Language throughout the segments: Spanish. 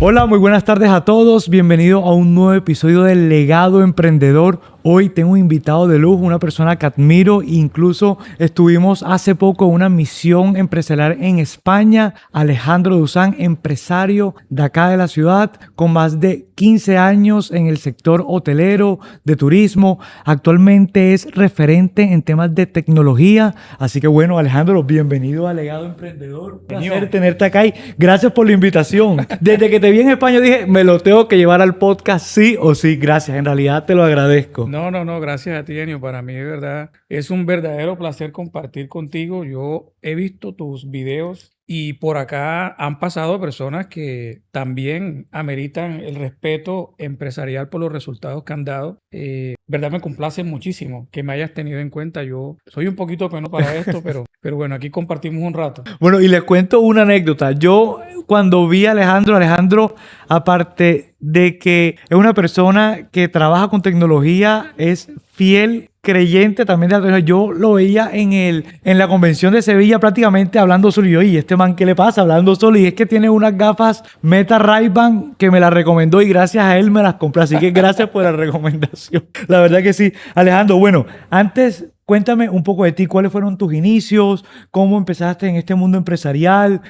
Hola, muy buenas tardes a todos. Bienvenido a un nuevo episodio del Legado Emprendedor. Hoy tengo un invitado de lujo, una persona que admiro. Incluso estuvimos hace poco en una misión empresarial en España. Alejandro Duzán, empresario de acá de la ciudad, con más de 15 años en el sector hotelero, de turismo. Actualmente es referente en temas de tecnología. Así que bueno, Alejandro, bienvenido a Legado Emprendedor. Un placer tenerte acá y gracias por la invitación. Desde que te vi en España dije, me lo tengo que llevar al podcast sí o sí. Gracias, en realidad te lo agradezco. No, gracias a ti, Enio. Para mí, de verdad, es un verdadero placer compartir contigo. Yo he visto tus videos y por acá han pasado personas que también ameritan el respeto empresarial por los resultados que han dado. Verdad, me complace muchísimo que me hayas tenido en cuenta. Yo soy un poquito penoso para esto, pero bueno, aquí compartimos un rato. Bueno, y les cuento una anécdota. Yo cuando vi a Alejandro, aparte de que es una persona que trabaja con tecnología, es fiel creyente también de la tecnología. Yo lo veía en la convención de Sevilla prácticamente hablando solo. Y yo, ¿y este man qué le pasa? Hablando solo. Y es que tiene unas gafas Meta Ray-Ban que me las recomendó y gracias a él me las compré. Así que gracias por la recomendación. La verdad que sí. Alejandro, bueno, antes cuéntame un poco de ti. ¿Cuáles fueron tus inicios? ¿Cómo empezaste en este mundo empresarial?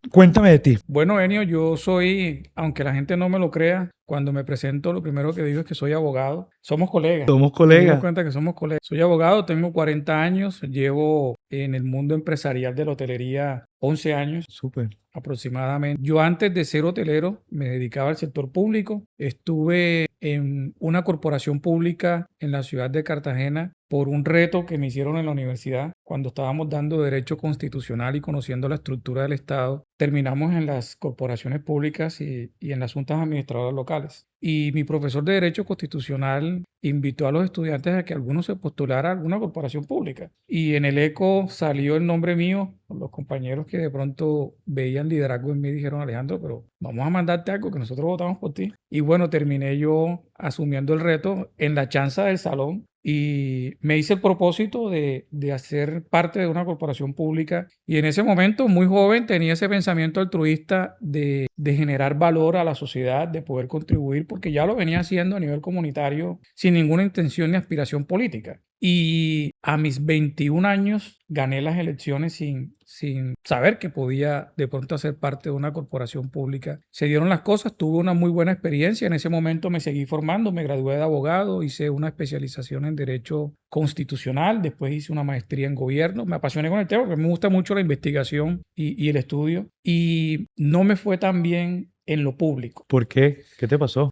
Cuéntame de ti. Bueno, Enio, yo soy, aunque la gente no me lo crea, cuando me presento, lo primero que digo es que soy abogado. Somos colegas. Somos Nos dimos colegas. cuenta que somos colegas. Soy abogado, tengo 40 años, llevo en el mundo empresarial de la hotelería 11 años Súper. aproximadamente. Yo antes de ser hotelero me dedicaba al sector público. Estuve en una corporación pública en la ciudad de Cartagena por un reto que me hicieron en la universidad cuando estábamos dando derecho constitucional y conociendo la estructura del Estado. Terminamos en las corporaciones públicas y en las juntas administradoras locales. Y mi profesor de Derecho Constitucional invitó a los estudiantes a que algunos se postulara a alguna corporación pública. Y en el eco salió el nombre mío. Los compañeros que de pronto veían liderazgo en mí dijeron, Alejandro, pero vamos a mandarte algo que nosotros votamos por ti. Y bueno, terminé yo asumiendo el reto en la chanza del salón. Y me hice el propósito de hacer parte de una corporación pública. Y en ese momento, muy joven, tenía ese pensamiento altruista de generar valor a la sociedad, de poder contribuir, porque ya lo venía haciendo a nivel comunitario sin ninguna intención ni aspiración política. Y a mis 21 años gané las elecciones sin saber que podía de pronto hacer parte de una corporación pública. Se dieron las cosas, tuve una muy buena experiencia. En ese momento me seguí formando, me gradué de abogado, hice una especialización en Derecho Constitucional, después hice una maestría en Gobierno. Me apasioné con el tema porque me gusta mucho la investigación y el estudio. Y no me fue tan bien en lo público. ¿Por qué? ¿Qué te pasó?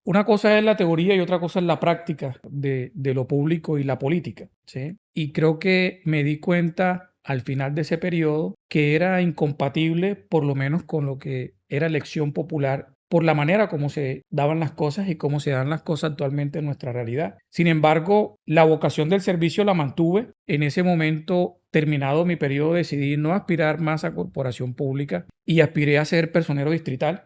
Una cosa es la teoría y otra cosa es la práctica de lo público y la política, ¿sí? Y creo que me di cuenta al final de ese periodo que era incompatible por lo menos con lo que era elección popular por la manera como se daban las cosas y cómo se dan las cosas actualmente en nuestra realidad. Sin embargo, la vocación del servicio la mantuve. En ese momento, terminado mi periodo, decidí no aspirar más a corporación pública y aspiré a ser personero distrital.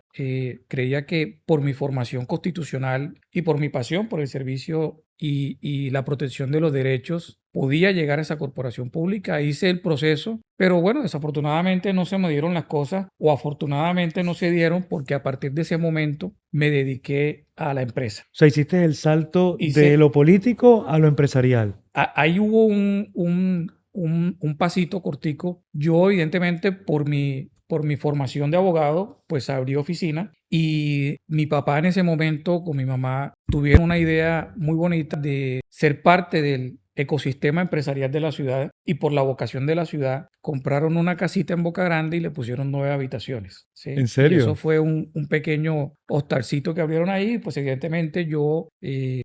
Creía que por mi formación constitucional y por mi pasión por el servicio y la protección de los derechos podía llegar a esa corporación pública. Hice el proceso, pero bueno, desafortunadamente no se me dieron las cosas o afortunadamente no se dieron porque a partir de ese momento me dediqué a la empresa. O sea, hiciste el salto de Hice, lo político a lo empresarial. Ahí hubo un pasito cortico. Yo, evidentemente, por mi formación de abogado, pues abrí oficina y mi papá en ese momento con mi mamá tuvieron una idea muy bonita de ser parte del ecosistema empresarial de la ciudad y por la vocación de la ciudad compraron una casita en Boca Grande y le pusieron 9 habitaciones, ¿En ¿sí? Y eso serio? fue un pequeño hostalcito que abrieron ahí, pues evidentemente yo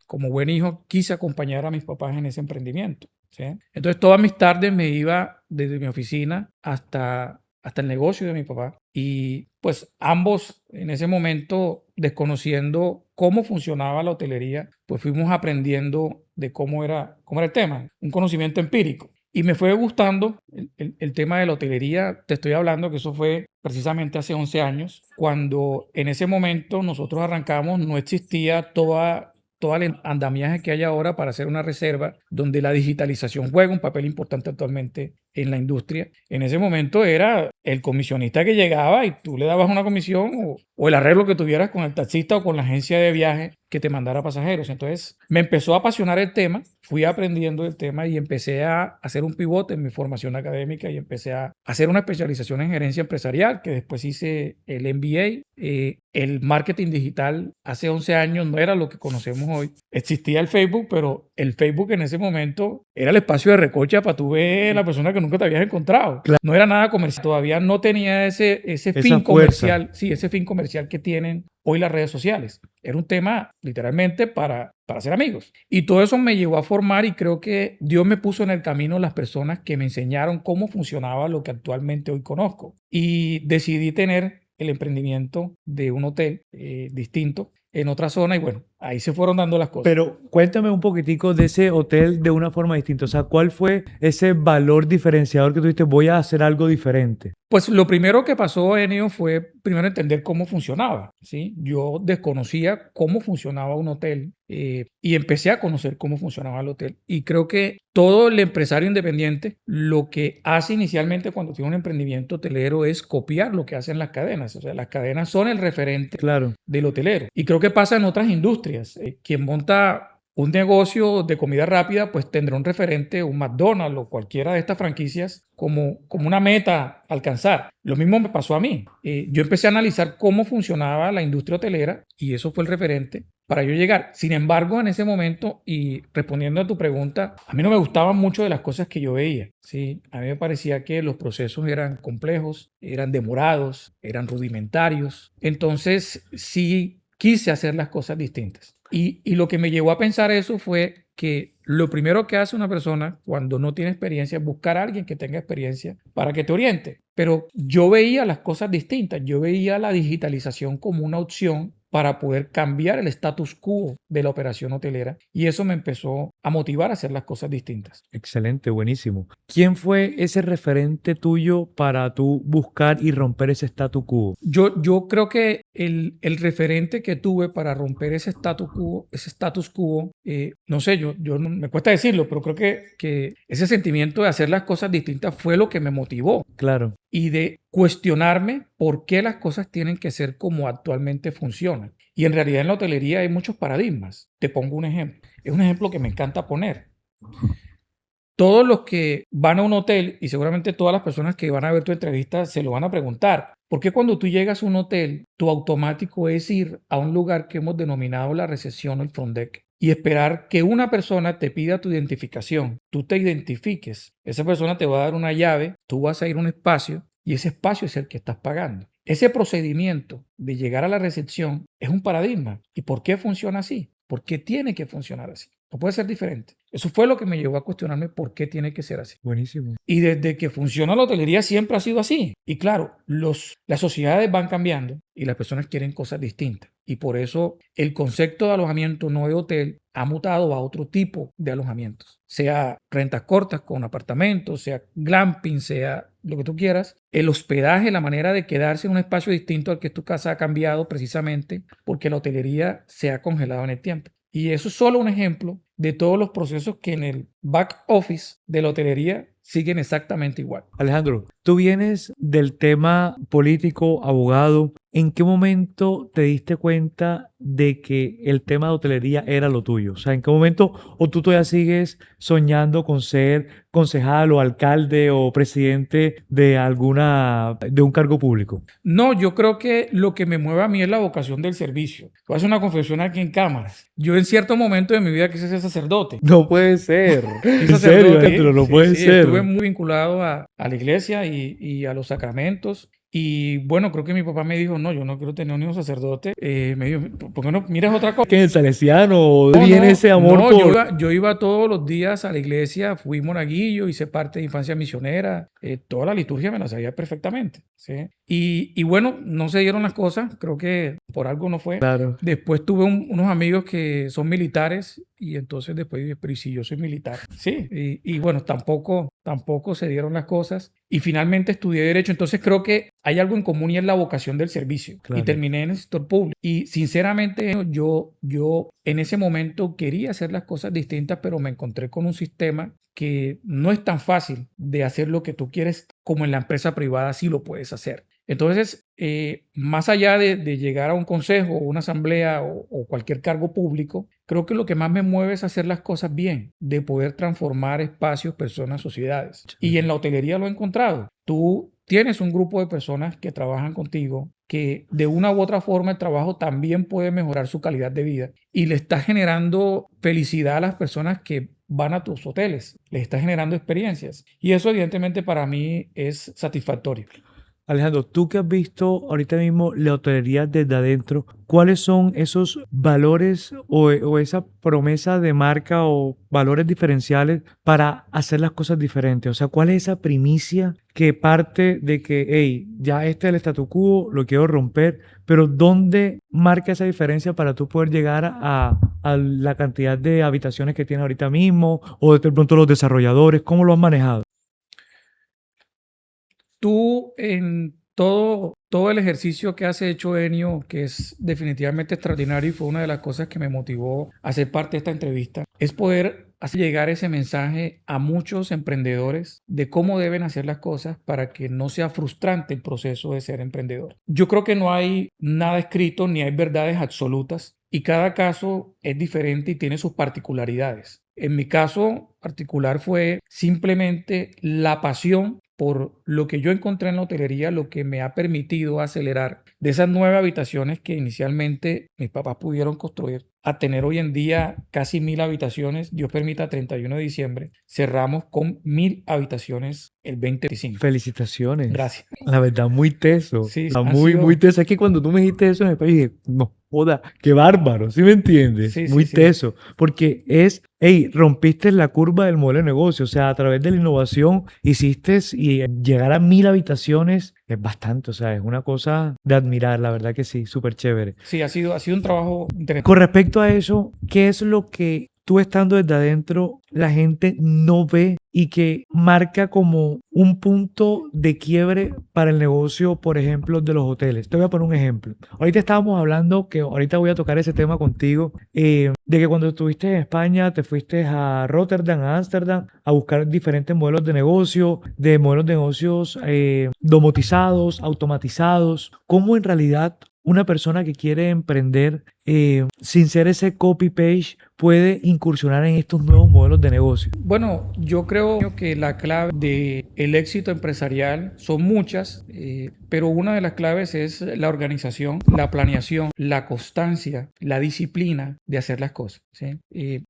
como buen hijo quise acompañar a mis papás en ese emprendimiento, ¿sí? Entonces todas mis tardes me iba desde mi oficina hasta el negocio de mi papá y pues ambos en ese momento desconociendo cómo funcionaba la hotelería, pues fuimos aprendiendo de cómo era el tema, un conocimiento empírico. Y me fue gustando el tema de la hotelería. Te estoy hablando que eso fue precisamente hace 11 años, cuando en ese momento nosotros arrancamos, no existía todo el andamiaje que hay ahora para hacer una reserva, donde la digitalización juega un papel importante actualmente en la industria, en ese momento era el comisionista que llegaba y tú le dabas una comisión o el arreglo que tuvieras con el taxista o con la agencia de viaje que te mandara pasajeros. Entonces me empezó a apasionar el tema, fui aprendiendo el tema y empecé a hacer un pivote en mi formación académica y empecé a hacer una especialización en gerencia empresarial, que después hice el MBA. El marketing digital hace 11 años no era lo que conocemos hoy. Existía el Facebook, pero el Facebook en ese momento era el espacio de recocha para tú ver a la persona que nunca te habías encontrado. Claro. No era nada comercial. Todavía no tenía ese Esa fin fuerza. comercial, sí, ese fin comercial que tienen hoy las redes sociales. Era un tema literalmente para ser amigos. Y todo eso me llevó a formar y creo que Dios me puso en el camino las personas que me enseñaron cómo funcionaba lo que actualmente hoy conozco. Y decidí tener el emprendimiento de un hotel distinto en otra zona y bueno, ahí se fueron dando las cosas. Pero cuéntame un poquitico de ese hotel de una forma distinta. O sea, ¿cuál fue ese valor diferenciador que tuviste? Voy a hacer algo diferente. Pues lo primero que pasó, Enio, fue primero entender cómo funcionaba, ¿sí? Yo desconocía cómo funcionaba un hotel y empecé a conocer cómo funcionaba el hotel. Y creo que todo el empresario independiente lo que hace inicialmente cuando tiene un emprendimiento hotelero es copiar lo que hacen las cadenas. O sea, las cadenas son el referente Claro. del hotelero. Y creo que pasa en otras industrias. Quien monta un negocio de comida rápida, pues tendrá un referente, un McDonald's o cualquiera de estas franquicias como una meta a alcanzar. Lo mismo me pasó a mí. Yo empecé a analizar cómo funcionaba la industria hotelera y eso fue el referente para yo llegar. Sin embargo, en ese momento, y respondiendo a tu pregunta, a mí no me gustaban mucho de las cosas que yo veía. ¿Sí? A mí me parecía que los procesos eran complejos, eran demorados, eran rudimentarios. Entonces, sí quise hacer las cosas distintas. Y lo que me llevó a pensar eso fue que lo primero que hace una persona cuando no tiene experiencia es buscar a alguien que tenga experiencia para que te oriente. Pero yo veía las cosas distintas. Yo veía la digitalización como una opción para poder cambiar el status quo de la operación hotelera y eso me empezó a motivar a hacer las cosas distintas. Excelente, buenísimo. ¿Quién fue ese referente tuyo para tú buscar y romper ese status quo? Yo creo que el referente que tuve para romper ese status quo, no sé, me cuesta decirlo, pero creo que ese sentimiento de hacer las cosas distintas fue lo que me motivó. Claro. Y de cuestionarme por qué las cosas tienen que ser como actualmente funcionan. Y en realidad en la hotelería hay muchos paradigmas. Te pongo un ejemplo. Es un ejemplo que me encanta poner. Todos los que van a un hotel y seguramente todas las personas que van a ver tu entrevista se lo van a preguntar. ¿Por qué cuando tú llegas a un hotel, tu automático es ir a un lugar que hemos denominado la recepción o el front desk y esperar que una persona te pida tu identificación, tú te identifiques, esa persona te va a dar una llave, tú vas a ir a un espacio y ese espacio es el que estás pagando? Ese procedimiento de llegar a la recepción es un paradigma. ¿Y por qué funciona así? ¿Por qué tiene que funcionar así? No puede ser diferente. Eso fue lo que me llevó a cuestionarme por qué tiene que ser así. Buenísimo. Y desde que funciona la hotelería siempre ha sido así. Y claro, las sociedades van cambiando y las personas quieren cosas distintas. Y por eso el concepto de alojamiento no de hotel ha mutado a otro tipo de alojamientos. Sea rentas cortas con apartamentos, sea glamping, sea lo que tú quieras. El hospedaje, la manera de quedarse en un espacio distinto al que tu casa ha cambiado precisamente porque la hotelería se ha congelado en el tiempo. Y eso es solo un ejemplo de todos los procesos que en el back office de la hotelería siguen exactamente igual. Alejandro, tú vienes del tema político, abogado. ¿En qué momento te diste cuenta de que el tema de hotelería era lo tuyo? O sea, ¿en qué momento o tú todavía sigues soñando con ser concejal o alcalde o presidente de un cargo público? No, yo creo que lo que me mueve a mí es la vocación del servicio. Voy a hacer una confesión aquí en cámaras. Yo en cierto momento de mi vida quise ser sacerdote. No puede ser. Fui ¿En serio, sacerdote. Alejandro? No Sí, puede sí, ser. estuve muy vinculado a la iglesia y a los sacramentos. Y bueno, creo que mi papá me dijo, no, yo no quiero tener un hijo sacerdote. Me dijo, ¿por qué no miras otra cosa? ¿Que el salesiano viene ese amor No, por...? yo iba todos los días a la iglesia, fui monaguillo, hice parte de Infancia Misionera, toda la liturgia me la sabía perfectamente, ¿sí? Y bueno, no se dieron las cosas, creo que por algo no fue. Claro. Después tuve unos amigos que son militares Y entonces después dije, pero ¿y si yo soy militar? Sí, y bueno, tampoco se dieron las cosas. Y finalmente estudié Derecho. Entonces creo que hay algo en común y es la vocación del servicio. Y Claro. terminé en el sector público. Y sinceramente yo en ese momento quería hacer las cosas distintas, pero me encontré con un sistema que no es tan fácil de hacer lo que tú quieres como en la empresa privada sí lo puedes hacer. Entonces, más allá de llegar a un consejo o una asamblea o cualquier cargo público, creo que lo que más me mueve es hacer las cosas bien, de poder transformar espacios, personas, sociedades. Y en la hotelería lo he encontrado. Tú tienes un grupo de personas que trabajan contigo, que de una u otra forma el trabajo también puede mejorar su calidad de vida y le está generando felicidad a las personas que van a tus hoteles, les está generando experiencias. Y eso evidentemente para mí es satisfactorio. Alejandro, tú que has visto ahorita mismo la hotelería desde adentro, ¿cuáles son esos valores o esa promesa de marca o valores diferenciales para hacer las cosas diferentes? O sea, ¿cuál es esa primicia que parte de que, hey, ya este es el statu quo, lo quiero romper, pero ¿dónde marca esa diferencia para tú poder llegar a la cantidad de habitaciones que tienes ahorita mismo o de pronto los desarrolladores? ¿Cómo lo has manejado? Tú en todo el ejercicio que has hecho, Enio, que es definitivamente extraordinario y fue una de las cosas que me motivó a ser parte de esta entrevista, es poder hacer llegar ese mensaje a muchos emprendedores de cómo deben hacer las cosas para que no sea frustrante el proceso de ser emprendedor. Yo creo que no hay nada escrito ni hay verdades absolutas y cada caso es diferente y tiene sus particularidades. En mi caso particular fue simplemente la pasión por lo que yo encontré en la hotelería, lo que me ha permitido acelerar de esas 9 habitaciones que inicialmente mis papás pudieron construir, a tener hoy en día casi 1000 habitaciones. Dios permita, 31 de diciembre, cerramos con 1000 habitaciones el 2025. Felicitaciones. Gracias. La verdad, muy teso. Sí, Está han muy, muy sido, teso. Es que cuando tú me dijiste eso en el país, dije, no, joda, qué bárbaro, ¿sí me entiendes? sí, Muy sí, sí. teso. Porque es, hey, rompiste la curva del modelo de negocio. O sea, a través de la innovación hiciste y llegar a 1000 habitaciones es bastante. O sea, es una cosa de admirar, la verdad que sí, súper chévere. Sí, ha sido un trabajo interesante. Con respecto a eso, ¿qué es lo que tú estando desde adentro la gente no ve y que marca como un punto de quiebre para el negocio, por ejemplo, de los hoteles? Te voy a poner un ejemplo. Ahorita estábamos hablando, que ahorita voy a tocar ese tema contigo, de que cuando estuviste en España te fuiste a Rotterdam, a Ámsterdam, a buscar diferentes modelos de negocio, de modelos de negocios domotizados, automatizados. ¿Cómo en realidad una persona que quiere emprender sin ser ese copy-page puede incursionar en estos nuevos modelos de negocio? Bueno, yo creo que la clave del éxito empresarial son muchas, pero una de las claves es la organización, la planeación, la constancia, la disciplina de hacer las cosas, ¿sí?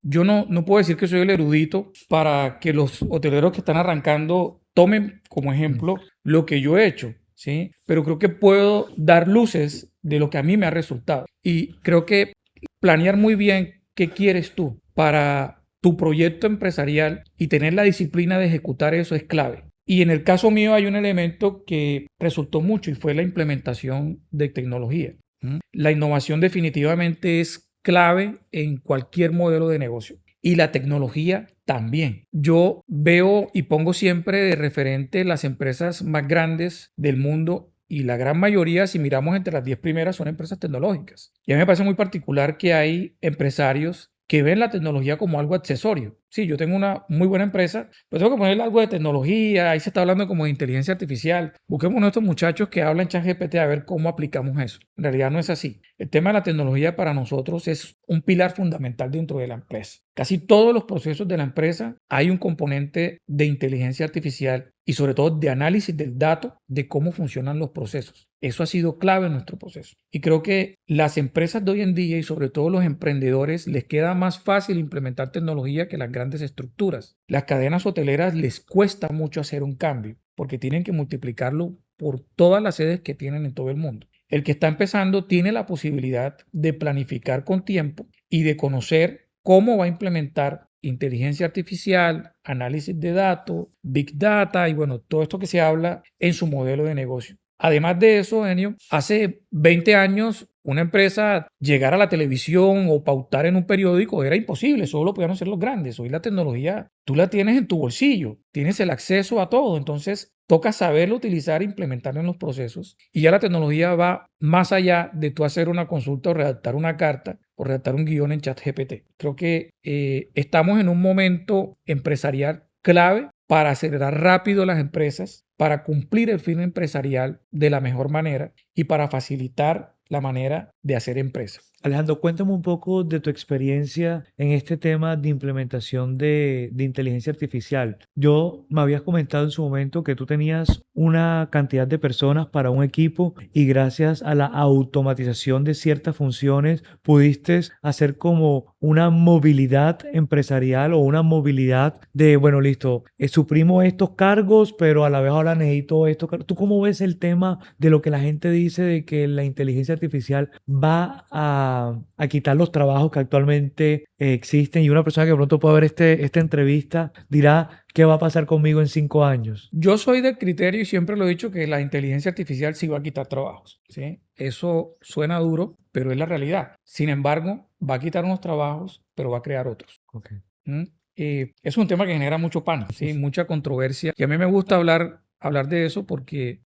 Yo no puedo decir que soy el erudito para que los hoteleros que están arrancando tomen como ejemplo lo que yo he hecho, ¿sí? Pero creo que puedo dar luces de lo que a mí me ha resultado. Y creo que planear muy bien qué quieres tú para tu proyecto empresarial y tener la disciplina de ejecutar eso es clave. Y en el caso mío hay un elemento que resultó mucho y fue la implementación de tecnología. La innovación definitivamente es clave en cualquier modelo de negocio y la tecnología también. Yo veo y pongo siempre de referente las empresas más grandes del mundo y la gran mayoría, si miramos entre las 10 primeras, son empresas tecnológicas. Y a mí me parece muy particular que hay empresarios que ven la tecnología como algo accesorio. Sí, yo tengo una muy buena empresa, pero tengo que ponerle algo de tecnología, ahí se está hablando como de inteligencia artificial. Busquemos uno de estos muchachos que hablan ChatGPT a ver cómo aplicamos eso. En realidad no es así. El tema de la tecnología para nosotros es un pilar fundamental dentro de la empresa. Casi todos los procesos de la empresa hay un componente de inteligencia artificial y sobre todo de análisis del dato de cómo funcionan los procesos. Eso ha sido clave en nuestro proceso. Y creo que las empresas de hoy en día y sobre todo los emprendedores les queda más fácil implementar tecnología que las grandes estructuras. Las cadenas hoteleras les cuesta mucho hacer un cambio porque tienen que multiplicarlo por todas las sedes que tienen en todo el mundo. El que está empezando tiene la posibilidad de planificar con tiempo y de conocer cómo va a implementar inteligencia artificial, análisis de datos, big data y bueno, todo esto que se habla en su modelo de negocio. Además de eso, Enio, hace 20 años una empresa llegar a la televisión o pautar en un periódico era imposible, solo lo podían hacer los grandes. Hoy la tecnología tú la tienes en tu bolsillo, tienes el acceso a todo, entonces toca saberlo utilizar e implementarlo en los procesos. Y ya la tecnología va más allá de tú hacer una consulta o redactar una carta o redactar un guión en ChatGPT. Creo que estamos en un momento empresarial clave para acelerar rápido las empresas, para cumplir el fin empresarial de la mejor manera y para facilitar la manera de hacer empresa. Alejandro, cuéntame un poco de tu experiencia en este tema de implementación de inteligencia artificial. Yo me habías comentado en su momento que tú tenías una cantidad de personas para un equipo y gracias a la automatización de ciertas funciones pudiste hacer como una movilidad empresarial o una movilidad de, bueno, listo, suprimo estos cargos, pero a la vez ahora necesito estos cargos. ¿Tú cómo ves el tema de lo que la gente dice de que la inteligencia artificial va a quitar los trabajos que actualmente existen y una persona que de pronto pueda ver esta entrevista dirá, ¿qué va a pasar conmigo en 5 años? Yo soy del criterio y siempre lo he dicho que la inteligencia artificial sí va a quitar trabajos, ¿sí? Eso suena duro, pero es la realidad. Sin embargo, va a quitar unos trabajos, pero va a crear otros. Okay. ¿Mm? Es un tema que genera mucho pánico, ¿sí? Mucha controversia. Y a mí me gusta hablar de eso porque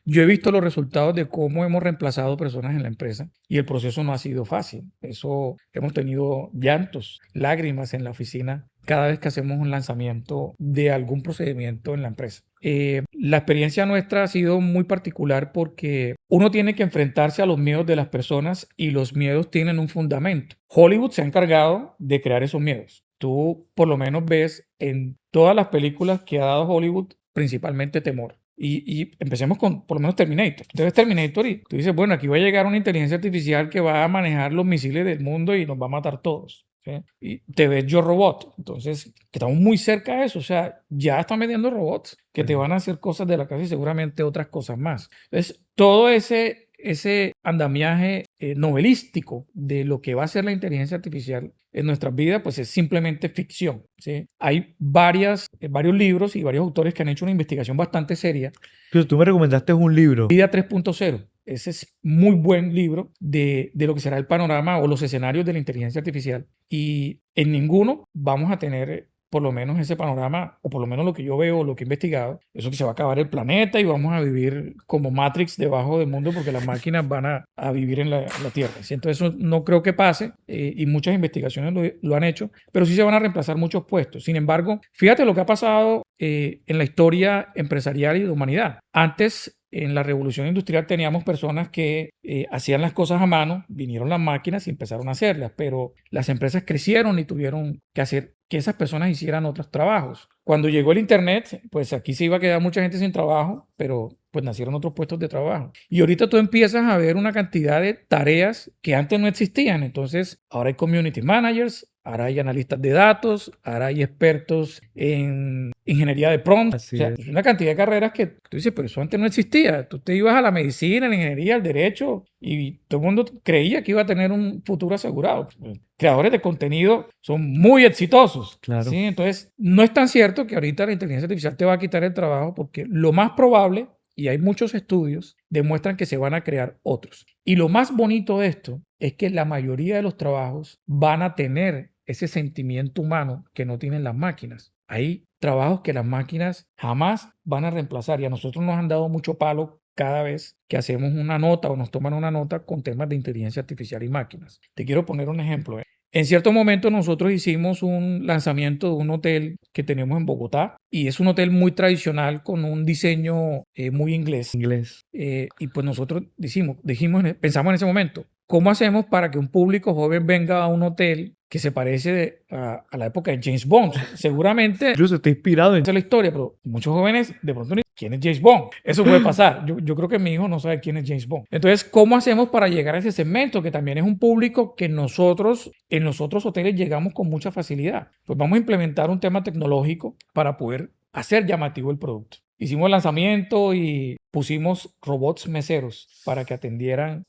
yo he visto los resultados de cómo hemos reemplazado personas en la empresa y el proceso no ha sido fácil. Eso hemos tenido llantos, lágrimas en la oficina cada vez que hacemos un lanzamiento de algún procedimiento en la empresa. La experiencia nuestra ha sido muy particular porque uno tiene que enfrentarse a los miedos de las personas y los miedos tienen un fundamento. Hollywood se ha encargado de crear esos miedos. Tú por lo menos ves en todas las películas que ha dado Hollywood principalmente temor. Y empecemos con por lo menos Terminator. Tú ves Terminator y tú dices, bueno, aquí va a llegar una inteligencia artificial que va a manejar los misiles del mundo y nos va a matar todos. ¿Sí? Y te ves Yo Robot. Entonces, estamos muy cerca de eso. O sea, ya están vendiendo robots que te van a hacer cosas de la casa y seguramente otras cosas más. Entonces, todo ese andamiaje novelístico de lo que va a ser la inteligencia artificial en nuestras vidas, pues es simplemente ficción, ¿sí? Hay varios libros y varios autores que han hecho una investigación bastante seria. Pero tú me recomendaste un libro. Vida 3.0. Ese es muy buen libro de lo que será el panorama o los escenarios de la inteligencia artificial. Y en ninguno vamos a tener por lo menos ese panorama, o por lo menos lo que yo veo, lo que he investigado, eso que se va a acabar el planeta y vamos a vivir como Matrix debajo del mundo porque las máquinas van a vivir en la Tierra. ¿Sí? Entonces eso no creo que pase y muchas investigaciones lo han hecho, pero sí se van a reemplazar muchos puestos. Sin embargo, fíjate lo que ha pasado en la historia empresarial y de la humanidad. Antes, en la revolución industrial teníamos personas que hacían las cosas a mano, vinieron las máquinas y empezaron a hacerlas, pero las empresas crecieron y tuvieron que hacer que esas personas hicieran otros trabajos. Cuando llegó el Internet, pues aquí se iba a quedar mucha gente sin trabajo, pero pues nacieron otros puestos de trabajo. Y ahorita tú empiezas a ver una cantidad de tareas que antes no existían. Entonces, ahora hay community managers, ahora hay analistas de datos, ahora hay expertos en ingeniería de prompt. Así o sea, es. una cantidad de carreras que tú dices, pero eso antes no existía. Tú te ibas a la medicina, a la ingeniería, al derecho y todo el mundo creía que iba a tener un futuro asegurado. Creadores de contenido son muy exitosos. Claro. ¿Sí? Entonces, no es tan cierto que ahorita la inteligencia artificial te va a quitar el trabajo porque lo más probable, y hay muchos estudios, demuestran que se van a crear otros. Y lo más bonito de esto es que la mayoría de los trabajos van a tener ese sentimiento humano que no tienen las máquinas. Hay trabajos que las máquinas jamás van a reemplazar y a nosotros nos han dado mucho palo cada vez que hacemos una nota o nos toman una nota con temas de inteligencia artificial y máquinas. Te quiero poner un ejemplo. En cierto momento nosotros hicimos un lanzamiento de un hotel que tenemos en Bogotá y es un hotel muy tradicional con un diseño muy inglés. Y pues nosotros pensamos en ese momento, ¿cómo hacemos para que un público joven venga a un hotel que se parece a la época de James Bond? Seguramente Incluso está inspirado en... esa es la historia, pero muchos jóvenes de pronto no saben quién es James Bond. Eso puede pasar. Yo creo que mi hijo no sabe quién es James Bond. Entonces, ¿cómo hacemos para llegar a ese segmento que también es un público que nosotros en los otros hoteles llegamos con mucha facilidad? Pues vamos a implementar un tema tecnológico para poder hacer llamativo el producto. Hicimos el lanzamiento y pusimos robots meseros para que atendieran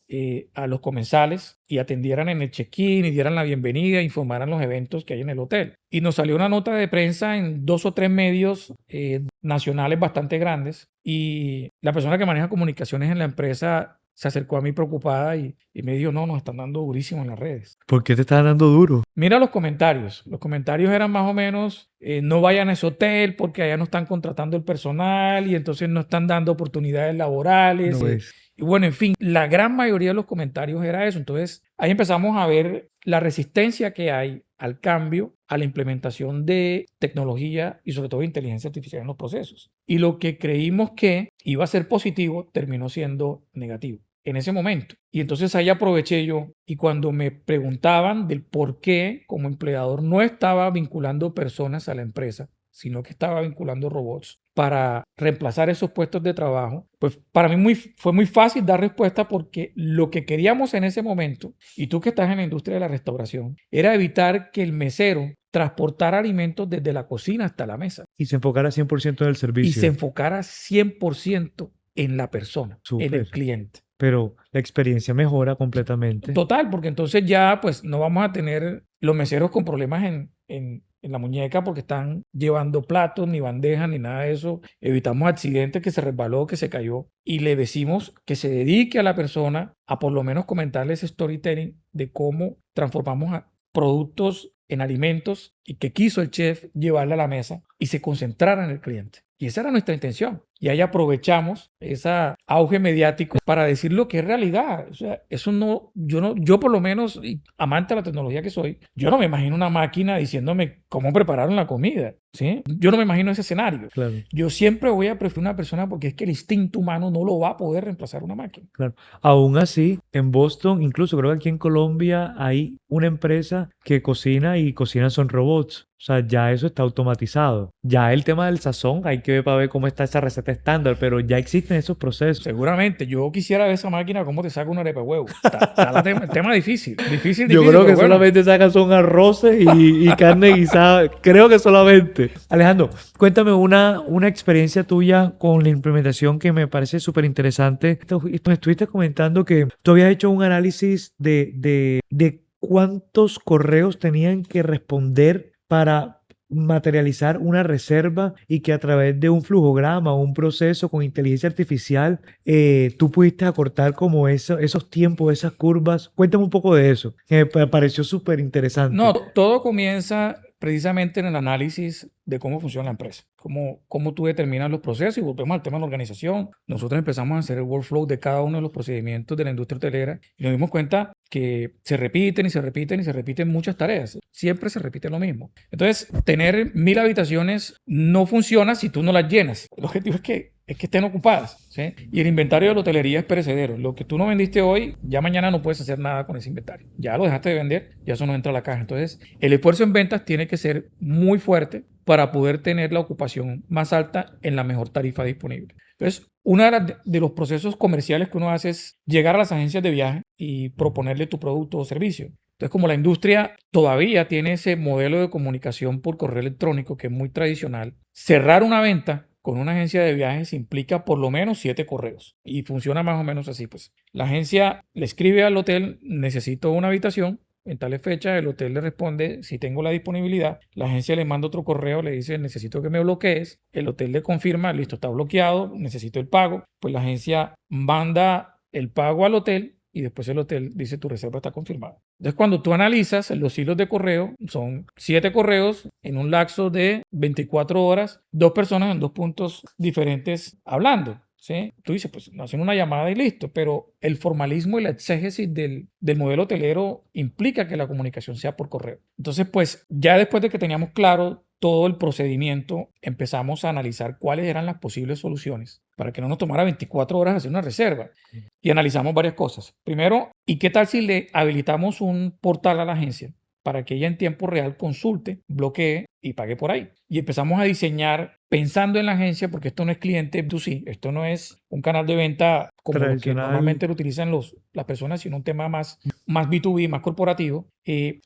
a los comensales y atendieran en el check-in y dieran la bienvenida, informaran los eventos que hay en el hotel. Y nos salió una nota de prensa en 2 o 3 medios nacionales bastante grandes, y la persona que maneja comunicaciones en la empresa se acercó a mí preocupada y me dijo, no, nos están dando durísimo en las redes. ¿Por qué te están dando duro? Mira los comentarios. Los comentarios eran más o menos, no vayan a ese hotel porque allá no están contratando el personal y entonces no están dando oportunidades laborales. No es. Y bueno, en fin, la gran mayoría de los comentarios era eso. Entonces ahí empezamos a ver la resistencia que hay al cambio, a la implementación de tecnología y sobre todo de inteligencia artificial en los procesos. Y lo que creímos que iba a ser positivo terminó siendo negativo en ese momento. Y entonces ahí aproveché yo, y cuando me preguntaban del por qué como empleador no estaba vinculando personas a la empresa, sino que estaba vinculando robots para reemplazar esos puestos de trabajo, pues para mí fue muy fácil dar respuesta, porque lo que queríamos en ese momento, y tú que estás en la industria de la restauración, era evitar que el mesero transportara alimentos desde la cocina hasta la mesa Y se enfocara 100% en el y servicio. se enfocara 100% en la persona, en el Súper. cliente. Pero la experiencia mejora completamente. Total, porque entonces ya pues no vamos a tener los meseros con problemas en la muñeca porque están llevando platos, ni bandejas, ni nada de eso. Evitamos accidentes, que se resbaló, que se cayó. Y le decimos que se dedique a la persona a por lo menos comentarle ese storytelling de cómo transformamos productos en alimentos y que quiso el chef llevarle a la mesa y se concentrara en el cliente. Y esa era nuestra intención. Y ahí aprovechamos ese auge mediático para decir lo que es realidad. O sea, eso no, yo por lo menos, amante de la tecnología que soy, yo no me imagino una máquina diciéndome cómo prepararon la comida, ¿sí? Yo no me imagino ese escenario. Claro. Yo siempre voy a preferir una persona, porque es que el instinto humano no lo va a poder reemplazar una máquina. Claro. Aún así, en Boston, incluso creo que aquí en Colombia hay una empresa que cocina y cocinan son robots. O sea, ya eso está automatizado. Ya el tema del sazón, hay que ver para ver cómo está esa receta estándar, pero ya existen esos procesos. Seguramente, yo quisiera ver esa máquina cómo te saca una arepa de huevo. Está el tema difícil, difícil, Yo difícil, creo que pero bueno. solamente sacan son arroces y carne guisada. Creo que solamente. Alejandro, cuéntame una experiencia tuya con la implementación que me parece súper interesante. Me estuviste comentando que tú habías hecho un análisis de cuántos correos tenían que responder para materializar una reserva, y que a través de un flujograma o un proceso con inteligencia artificial tú pudiste acortar como esos tiempos, esas curvas. Cuéntame un poco de eso, que me pareció súper interesante. No, todo comienza precisamente en el análisis de cómo funciona la empresa, cómo tú determinas los procesos, y volvemos al tema de la organización. Nosotros empezamos a hacer el workflow de cada uno de los procedimientos de la industria hotelera y nos dimos cuenta que se repiten y se repiten y se repiten muchas tareas. Siempre se repite lo mismo. Entonces, tener 1000 habitaciones no funciona si tú no las llenas. El objetivo es que estén ocupadas, ¿sí? Y el inventario de la hotelería es perecedero. Lo que tú no vendiste hoy, ya mañana no puedes hacer nada con ese inventario. Ya lo dejaste de vender, ya eso no entra a la caja. Entonces, el esfuerzo en ventas tiene que ser muy fuerte para poder tener la ocupación más alta en la mejor tarifa disponible. Entonces, uno de los procesos comerciales que uno hace es llegar a las agencias de viaje y proponerle tu producto o servicio. Entonces, como la industria todavía tiene ese modelo de comunicación por correo electrónico que es muy tradicional, cerrar una venta con una agencia de viajes implica por lo menos 7 correos, y funciona más o menos así. Pues la agencia le escribe al hotel: necesito una habitación en tales fechas. El hotel le responde si tengo la disponibilidad. La agencia le manda otro correo, le dice necesito que me bloquees. El hotel le confirma, listo, está bloqueado, necesito el pago. Pues la agencia manda el pago al hotel y después el hotel dice tu reserva está confirmada. Entonces, cuando tú analizas los hilos de correo, son 7 correos en un lapso de 24 horas, 2 personas en 2 puntos diferentes hablando, ¿sí? Tú dices, pues hacen una llamada y listo, pero el formalismo y la exégesis del modelo hotelero implica que la comunicación sea por correo. Entonces, pues ya después de que teníamos claro todo el procedimiento, empezamos a analizar cuáles eran las posibles soluciones para que no nos tomara 24 horas hacer una reserva. Y analizamos varias cosas. Primero, ¿y qué tal si le habilitamos un portal a la agencia para que ella en tiempo real consulte, bloquee y pague por ahí. Y empezamos a diseñar pensando en la agencia, porque esto no es cliente B2C, esto no es un canal de venta como lo que Tradicional. normalmente lo utilizan las personas, sino un tema más B2B, más corporativo.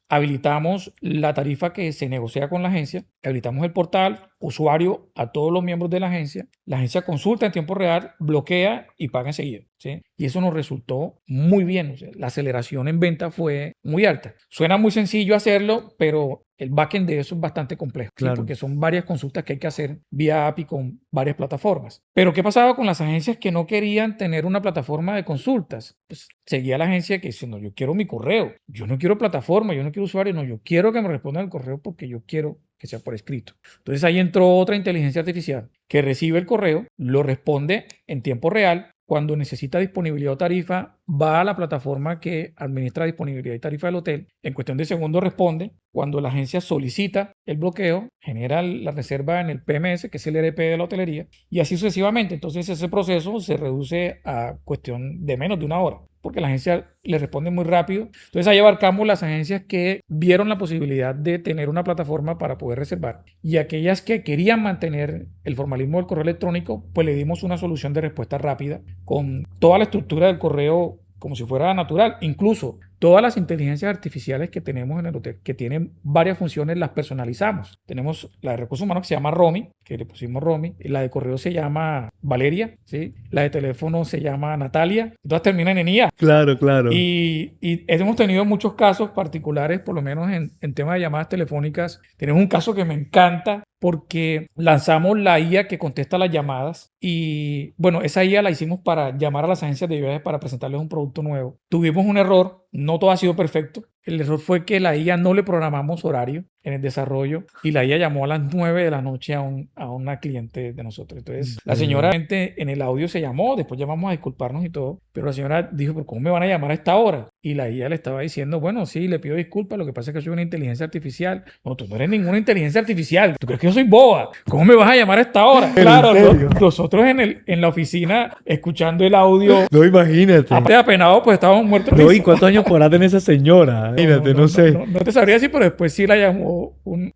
Habilitamos la tarifa que se negocia con la agencia, habilitamos el portal, usuario a todos los miembros de la agencia consulta en tiempo real, bloquea y paga enseguida, ¿sí? Y eso nos resultó muy bien, o sea, la aceleración en venta fue muy alta. Suena muy sencillo hacerlo, pero el backend de eso es bastante complejo, ¿sí? Claro. Porque son varias consultas que hay que hacer vía API con varias plataformas. Pero ¿qué pasaba con las agencias que no querían tener una plataforma de consultas? Pues seguía la agencia que dice, no, yo quiero mi correo, yo no quiero plataforma, yo no quiero usuario, no, yo quiero que me respondan el correo porque yo quiero que sea por escrito. Entonces ahí entró otra inteligencia artificial que recibe el correo, lo responde en tiempo real. Cuando necesita disponibilidad o tarifa, va a la plataforma que administra disponibilidad y tarifa del hotel. En cuestión de segundos responde. Cuando la agencia solicita el bloqueo, genera la reserva en el PMS, que es el ERP de la hotelería, y así sucesivamente. Entonces ese proceso se reduce a cuestión de menos de una hora, porque la agencia le responde muy rápido. Entonces ahí abarcamos las agencias que vieron la posibilidad de tener una plataforma para poder reservar, y aquellas que querían mantener el formalismo del correo electrónico, pues le dimos una solución de respuesta rápida con toda la estructura del correo como si fuera natural. Incluso todas las inteligencias artificiales que tenemos en el hotel, que tienen varias funciones, las personalizamos. Tenemos la de recursos humanos que se llama Romy, que le pusimos Romy, la de correo se llama Valeria, ¿sí? La de teléfono se llama Natalia, todas terminan en IA. Claro, claro. Y hemos tenido muchos casos particulares, por lo menos en tema de llamadas telefónicas. Tenemos un caso que me encanta porque lanzamos la IA que contesta las llamadas y bueno, esa IA la hicimos para llamar a las agencias de viajes para presentarles un producto nuevo. Tuvimos un error, no todo ha sido perfecto. El error fue que la IA no le programamos horario en el desarrollo y la IA llamó a las 9 de la noche a una cliente de nosotros. Entonces, la señora en el audio se llamó, después llamamos a disculparnos y todo, pero la señora dijo, ¿pero cómo me van a llamar a esta hora? Y la IA le estaba diciendo, bueno, sí, le pido disculpas, lo que pasa es que soy una inteligencia artificial. No, tú no eres ninguna inteligencia artificial, tú crees que yo soy boba, ¿cómo me vas a llamar a esta hora? Claro, nosotros en la oficina escuchando el audio, No, imagínate. aparte de apenado, pues estábamos muertos de No, ¿y risa. cuántos años podrá tener esa señora? Imagínate, no sé. No te sabría decir, pero después sí la llamó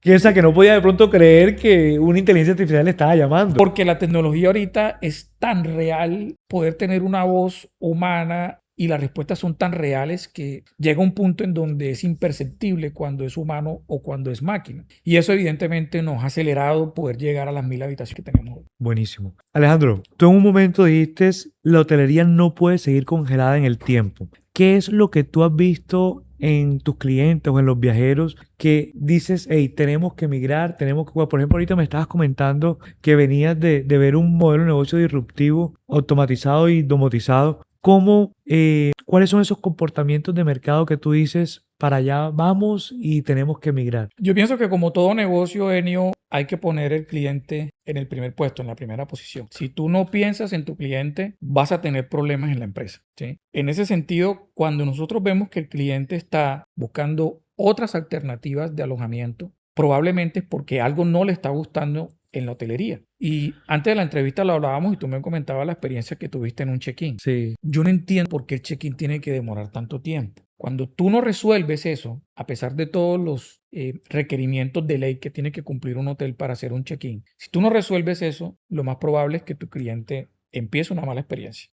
Piensa que no podía de pronto creer que una inteligencia artificial le estaba llamando. porque la tecnología ahorita es tan real, poder tener una voz humana y las respuestas son tan reales que llega un punto en donde es imperceptible cuando es humano o cuando es máquina. Y eso evidentemente nos ha acelerado poder llegar a las 1000 habitaciones que tenemos hoy. Buenísimo. Alejandro, tú en un momento dijiste, la hotelería no puede seguir congelada en el tiempo. ¿Qué es lo que tú has visto en tus clientes o en los viajeros que dices, hey, tenemos que migrar, tenemos que... Por ejemplo, ahorita me estabas comentando que venías de ver un modelo de negocio disruptivo, automatizado y domotizado. ¿Cuáles son esos comportamientos de mercado que tú dices, para allá vamos y tenemos que migrar? Yo pienso que como todo negocio, Enio, hay que poner el cliente en el primer puesto, en la primera posición. Si tú no piensas en tu cliente, vas a tener problemas en la empresa, ¿sí? En ese sentido, cuando nosotros vemos que el cliente está buscando otras alternativas de alojamiento, probablemente es porque algo no le está gustando en la hotelería. Y antes de la entrevista lo hablábamos y tú me comentabas la experiencia que tuviste en un check-in. Sí. Yo no entiendo por qué el check-in tiene que demorar tanto tiempo. Cuando tú no resuelves eso, a pesar de todos los requerimientos de ley que tiene que cumplir un hotel para hacer un check-in, si tú no resuelves eso, lo más probable es que tu cliente empiece una mala experiencia.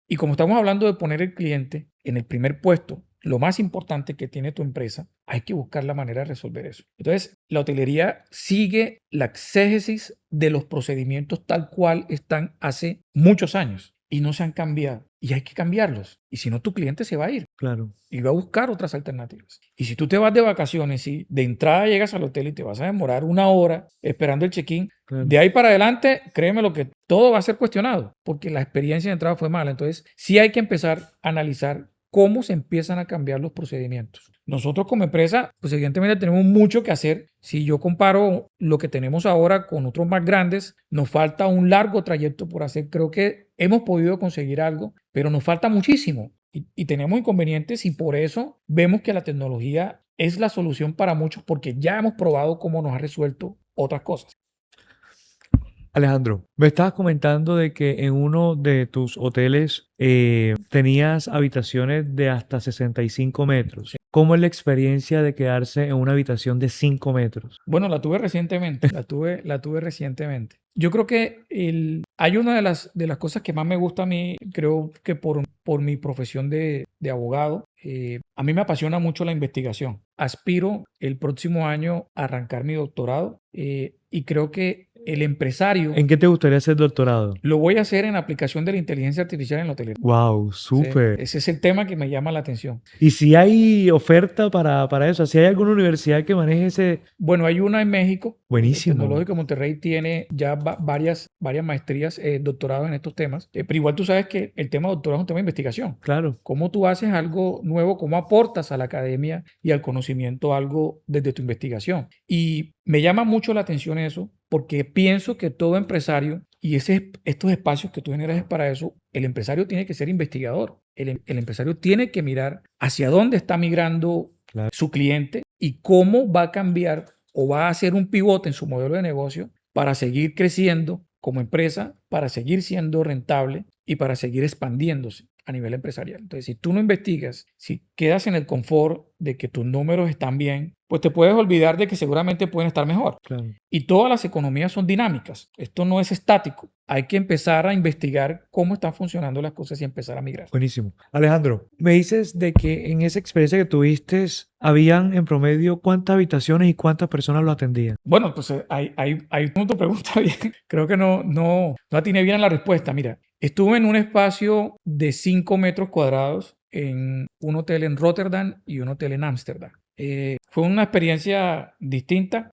Y como estamos hablando de poner el cliente en el primer puesto, lo más importante que tiene tu empresa, hay que buscar la manera de resolver eso. Entonces, la hotelería sigue la exégesis de los procedimientos tal cual están hace muchos años y no se han cambiado. Y hay que cambiarlos. Y si no, tu cliente se va a ir. Claro. Y va a buscar otras alternativas. Y si tú te vas de vacaciones y de entrada llegas al hotel y te vas a demorar una hora esperando el check-in, Claro. de ahí para adelante, créeme lo que todo va a ser cuestionado porque la experiencia de entrada fue mala. Entonces, sí hay que empezar a analizar cómo se empiezan a cambiar los procedimientos. Nosotros como empresa, pues evidentemente tenemos mucho que hacer. Si yo comparo lo que tenemos ahora con otros más grandes, nos falta un largo trayecto por hacer. Creo que hemos podido conseguir algo, pero nos falta muchísimo y tenemos inconvenientes y por eso vemos que la tecnología es la solución para muchos porque ya hemos probado cómo nos ha resuelto otras cosas. Alejandro, me estabas comentando de que en uno de tus hoteles tenías habitaciones de hasta 65 metros. ¿Cómo es la experiencia de quedarse en una habitación de 5 metros? Bueno, la tuve recientemente, la tuve recientemente. Yo creo que hay una de las cosas que más me gusta a mí, creo que por mi profesión de abogado, a mí me apasiona mucho la investigación. Aspiro el próximo año a arrancar mi doctorado y creo que el empresario ¿En qué te gustaría hacer doctorado? lo voy a hacer en aplicación de la inteligencia artificial en la hotelería. Wow, Sí, súper. ese es el tema que me llama la atención. ¿Y si hay oferta para eso? ¿Si hay alguna universidad que maneje ese? Bueno, hay una en México. El Buenísimo. Tecnológico de Monterrey tiene ya varias maestrías, doctorados en estos temas. Pero igual tú sabes que el tema de doctorado es un tema de investigación. Claro, Cómo tú haces algo nuevo, cómo aportas a la academia y al conocimiento algo desde tu investigación. Y me llama mucho la atención eso, porque pienso que todo empresario, y estos espacios que tú generas es para eso, el empresario tiene que ser investigador. El empresario tiene que mirar hacia dónde está migrando claro. su cliente y cómo va a cambiar o va a hacer un pivote en su modelo de negocio para seguir creciendo como empresa, para seguir siendo rentable y para seguir expandiéndose a nivel empresarial. Entonces, si tú no investigas, si quedas en el confort de que tus números están bien, pues te puedes olvidar de que seguramente pueden estar mejor. Claro. Y todas las economías son dinámicas. Esto no es estático. Hay que empezar a investigar cómo están funcionando las cosas y empezar a migrar. Buenísimo. Alejandro, me dices de que en esa experiencia que tuviste, habían en promedio cuántas habitaciones y cuántas personas lo atendían. Bueno, pues hay otra pregunta bien. Creo que no atiné bien a la respuesta. Mira, estuve en un espacio de 5 metros cuadrados en un hotel en Rotterdam y un hotel en Ámsterdam. Fue una experiencia distinta.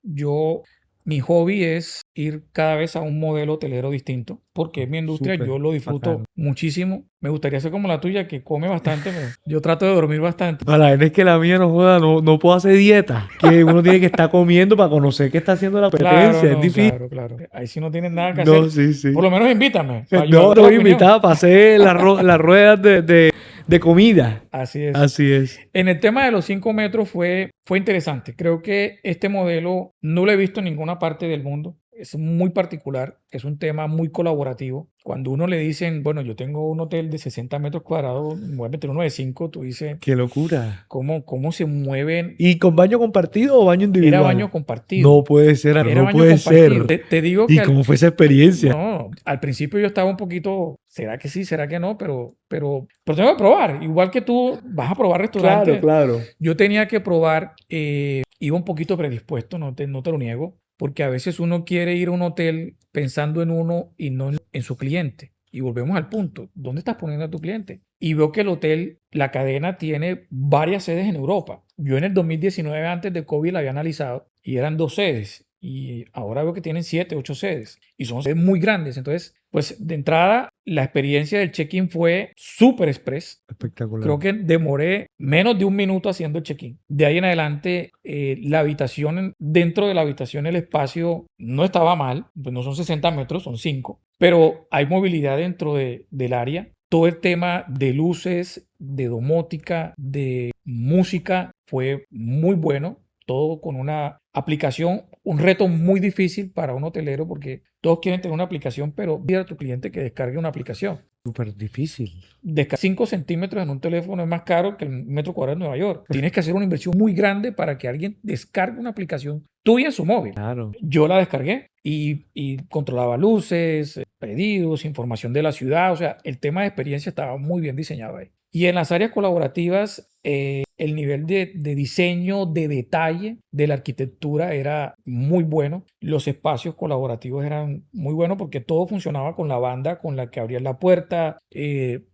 Mi hobby es ir cada vez a un modelo hotelero distinto, porque es mi industria, Súper, yo lo disfruto bacano. muchísimo. Me gustaría ser como la tuya, que come bastante, pero yo trato de dormir bastante. A la verdad es que la mía no joda, no puedo hacer dieta. Que uno tiene que estar comiendo para conocer qué está haciendo la Claro, competencia. Es no, difícil. claro. Ahí sí no tienes nada que No, hacer. sí, sí. Por lo menos invítame para yo No, darte te la voy a opinión. invitar para hacer las ruedas de comida. Así es. Así es. En el tema de los 5 metros fue interesante. Creo que este modelo no lo he visto en ninguna parte del mundo. Es muy particular, es un tema muy colaborativo. Cuando uno le dicen, bueno, yo tengo un hotel de 60 metros cuadrados, me voy a meter uno de 5, tú dices, Qué locura. ¿cómo se mueven? ¿Y con baño compartido o baño individual? Era baño compartido. No puede ser, Era no baño puede compartido. ser. Te digo ¿Y que cómo fue esa experiencia? no, al principio yo estaba un poquito, ¿será que sí, será que no? Pero tengo que probar. Igual que tú vas a probar restaurantes. Claro. Yo tenía que probar, iba un poquito predispuesto, no te lo niego, porque a veces uno quiere ir a un hotel pensando en uno y no en su cliente. Y volvemos al punto, ¿dónde estás poniendo a tu cliente? Y veo que el hotel, la cadena tiene varias sedes en Europa. Yo en el 2019, antes de COVID, la había analizado y eran 2 sedes. Y ahora veo que tienen 7, 8 sedes. Y son sedes muy grandes. Entonces, pues de entrada, la experiencia del check-in fue súper express. Espectacular. Creo que demoré menos de un minuto haciendo el check-in. De ahí en adelante, la habitación, dentro de la habitación, el espacio no estaba mal, pues no son 60 metros, son 5, pero hay movilidad dentro del área. Todo el tema de luces, de domótica, de música fue muy bueno. Todo con una aplicación, un reto muy difícil para un hotelero porque todos quieren tener una aplicación, pero pide a tu cliente que descargue una aplicación. Súper difícil. 5 centímetros en un teléfono es más caro que el metro cuadrado de Nueva York. Tienes que hacer una inversión muy grande para que alguien descargue una aplicación tuya en su móvil. Claro. Yo la descargué y controlaba luces, pedidos, información de la ciudad. O sea, el tema de experiencia estaba muy bien diseñado ahí. Y en las áreas colaborativas, el nivel de diseño, de detalle de la arquitectura era muy bueno. Los espacios colaborativos eran muy buenos porque todo funcionaba con la banda con la que abrías la puerta.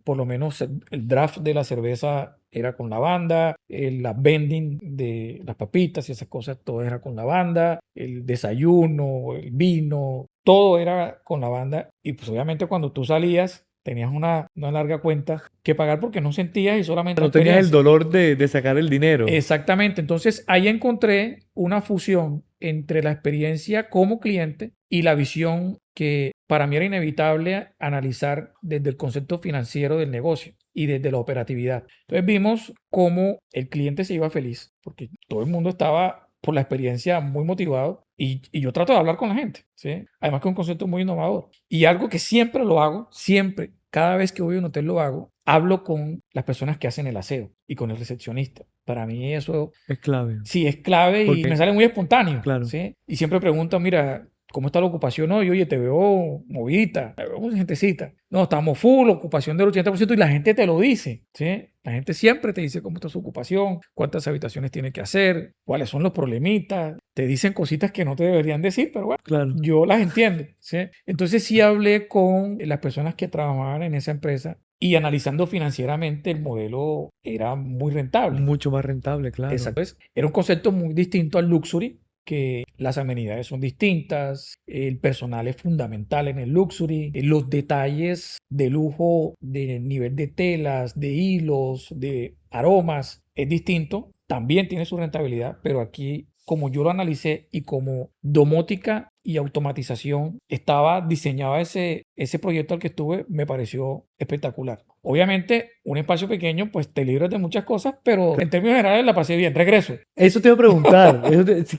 Por lo menos el draft de la cerveza era con la banda, la vending de las papitas y esas cosas, todo era con la banda, el desayuno, el vino, todo era con la banda. Y pues obviamente cuando tú salías, tenías una larga cuenta que pagar porque no sentías y solamente No tenías el dolor de sacar el dinero. Exactamente. Entonces ahí encontré una fusión entre la experiencia como cliente y la visión que para mí era inevitable analizar desde el concepto financiero del negocio y desde la operatividad. Entonces vimos cómo el cliente se iba feliz porque todo el mundo estaba por la experiencia muy motivado y yo trato de hablar con la gente, ¿sí? Además que es un concepto muy innovador. Y algo que siempre lo hago, siempre, cada vez que voy a un hotel lo hago, hablo con las personas que hacen el aseo y con el recepcionista. Para mí eso Es clave. sí es clave y Porque, me sale muy espontáneo, claro, ¿sí? Y siempre pregunto, mira, ¿cómo está la ocupación hoy? Oye, te veo movidita, te veo con gentecita. No, estamos full, ocupación del 80% y la gente te lo dice, ¿sí? La gente siempre te dice cómo está su ocupación, cuántas habitaciones tiene que hacer, cuáles son los problemitas. Te dicen cositas que no te deberían decir, pero bueno, claro. yo las entiendo, ¿sí? Entonces sí hablé con las personas que trabajaban en esa empresa y analizando financieramente el modelo era muy rentable. Mucho más rentable, claro. Exacto. Era un concepto muy distinto al luxury, que las amenidades son distintas, el personal es fundamental en el luxury, los detalles de lujo, de nivel de telas, de hilos, de aromas, es distinto. También tiene su rentabilidad, pero aquí, como yo lo analicé y como domótica y automatización estaba diseñado ese proyecto al que estuve, me pareció espectacular. Obviamente, un espacio pequeño, pues te libras de muchas cosas, pero en términos generales la pasé bien. Regreso. Eso te iba a preguntar,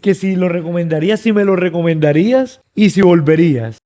que si lo recomendarías, si me lo recomendarías y si volverías.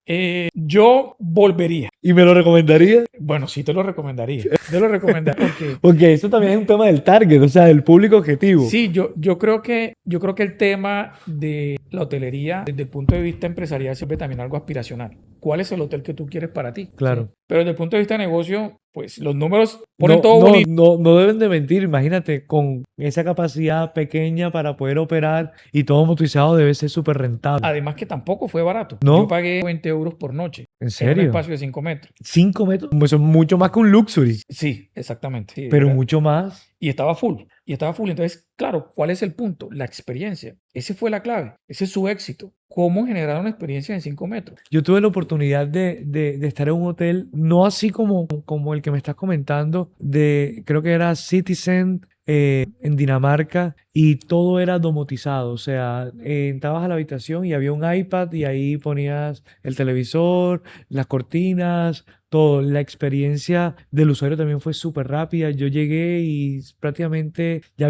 Yo volvería. ¿Y me lo recomendarías? Bueno, sí te lo recomendaría. Te lo recomendaría porque Porque eso también es un tema del target, o sea, del público objetivo. sí, yo creo que el tema de la hotelería desde el punto de vista empresarial siempre también algo aspiracional. ¿Cuál es el hotel que tú quieres para ti? Claro. ¿Sí? Pero desde el punto de vista de negocio, pues los números ponen No, todo no, bonito. no deben de mentir, imagínate, con esa capacidad pequeña para poder operar y todo motorizado debe ser súper rentable. Además que tampoco fue barato. ¿No? Yo pagué 20 euros por noche ¿En en un serio? espacio de 5 metros. 5 metros, eso es mucho más que un luxury, Sí, exactamente. Sí, pero era- mucho más. Y estaba full. Y estaba full. Entonces, claro, ¿cuál es el punto? La experiencia. Ese fue la clave. Ese es su éxito. ¿Cómo generar una experiencia en 5 metros? Yo tuve la oportunidad de estar en un hotel, no así como el que me estás comentando, creo que era Citizen en Dinamarca, y todo era domotizado. O sea, entrabas a la habitación y había un iPad y ahí ponías el televisor, las cortinas, todo. La experiencia del usuario también fue súper rápida. Yo llegué y prácticamente ya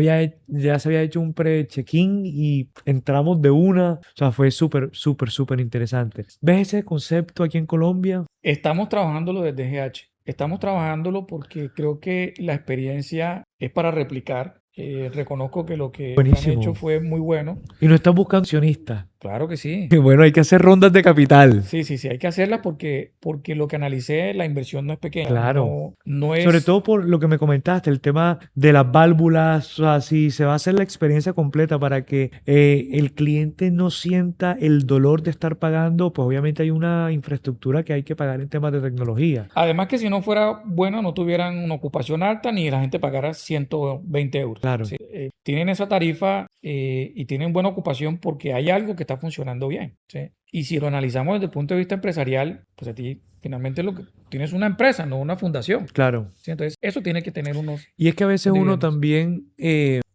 se había hecho un pre-check-in y entramos de una. O sea, fue súper, súper, súper interesante. ¿Ves ese concepto aquí en Colombia? Estamos trabajándolo desde GH. Estamos trabajándolo porque creo que la experiencia es para replicar. Reconozco que lo que han Buenísimo. hecho fue muy bueno. Y no estás buscando accionistas. Claro que sí. Que bueno, hay que hacer rondas de capital. Sí, sí, sí, hay que hacerla porque lo que analicé, la inversión no es pequeña. Claro. No Sobre es. todo por lo que me comentaste, el tema de las válvulas, o sea, si se va a hacer la experiencia completa para que el cliente no sienta el dolor de estar pagando, pues obviamente hay una infraestructura que hay que pagar en temas de tecnología. Además que si no fuera bueno, no tuvieran una ocupación alta ni la gente pagara 120 euros. Claro. Sí, tienen esa tarifa y tienen buena ocupación porque hay algo que está funcionando bien. ¿Sí? Y si lo analizamos desde el punto de vista empresarial, pues a ti finalmente lo que tienes una empresa, no una fundación. Claro. ¿Sí? Entonces, eso tiene que tener unos Y es que a veces uno dividendos. también,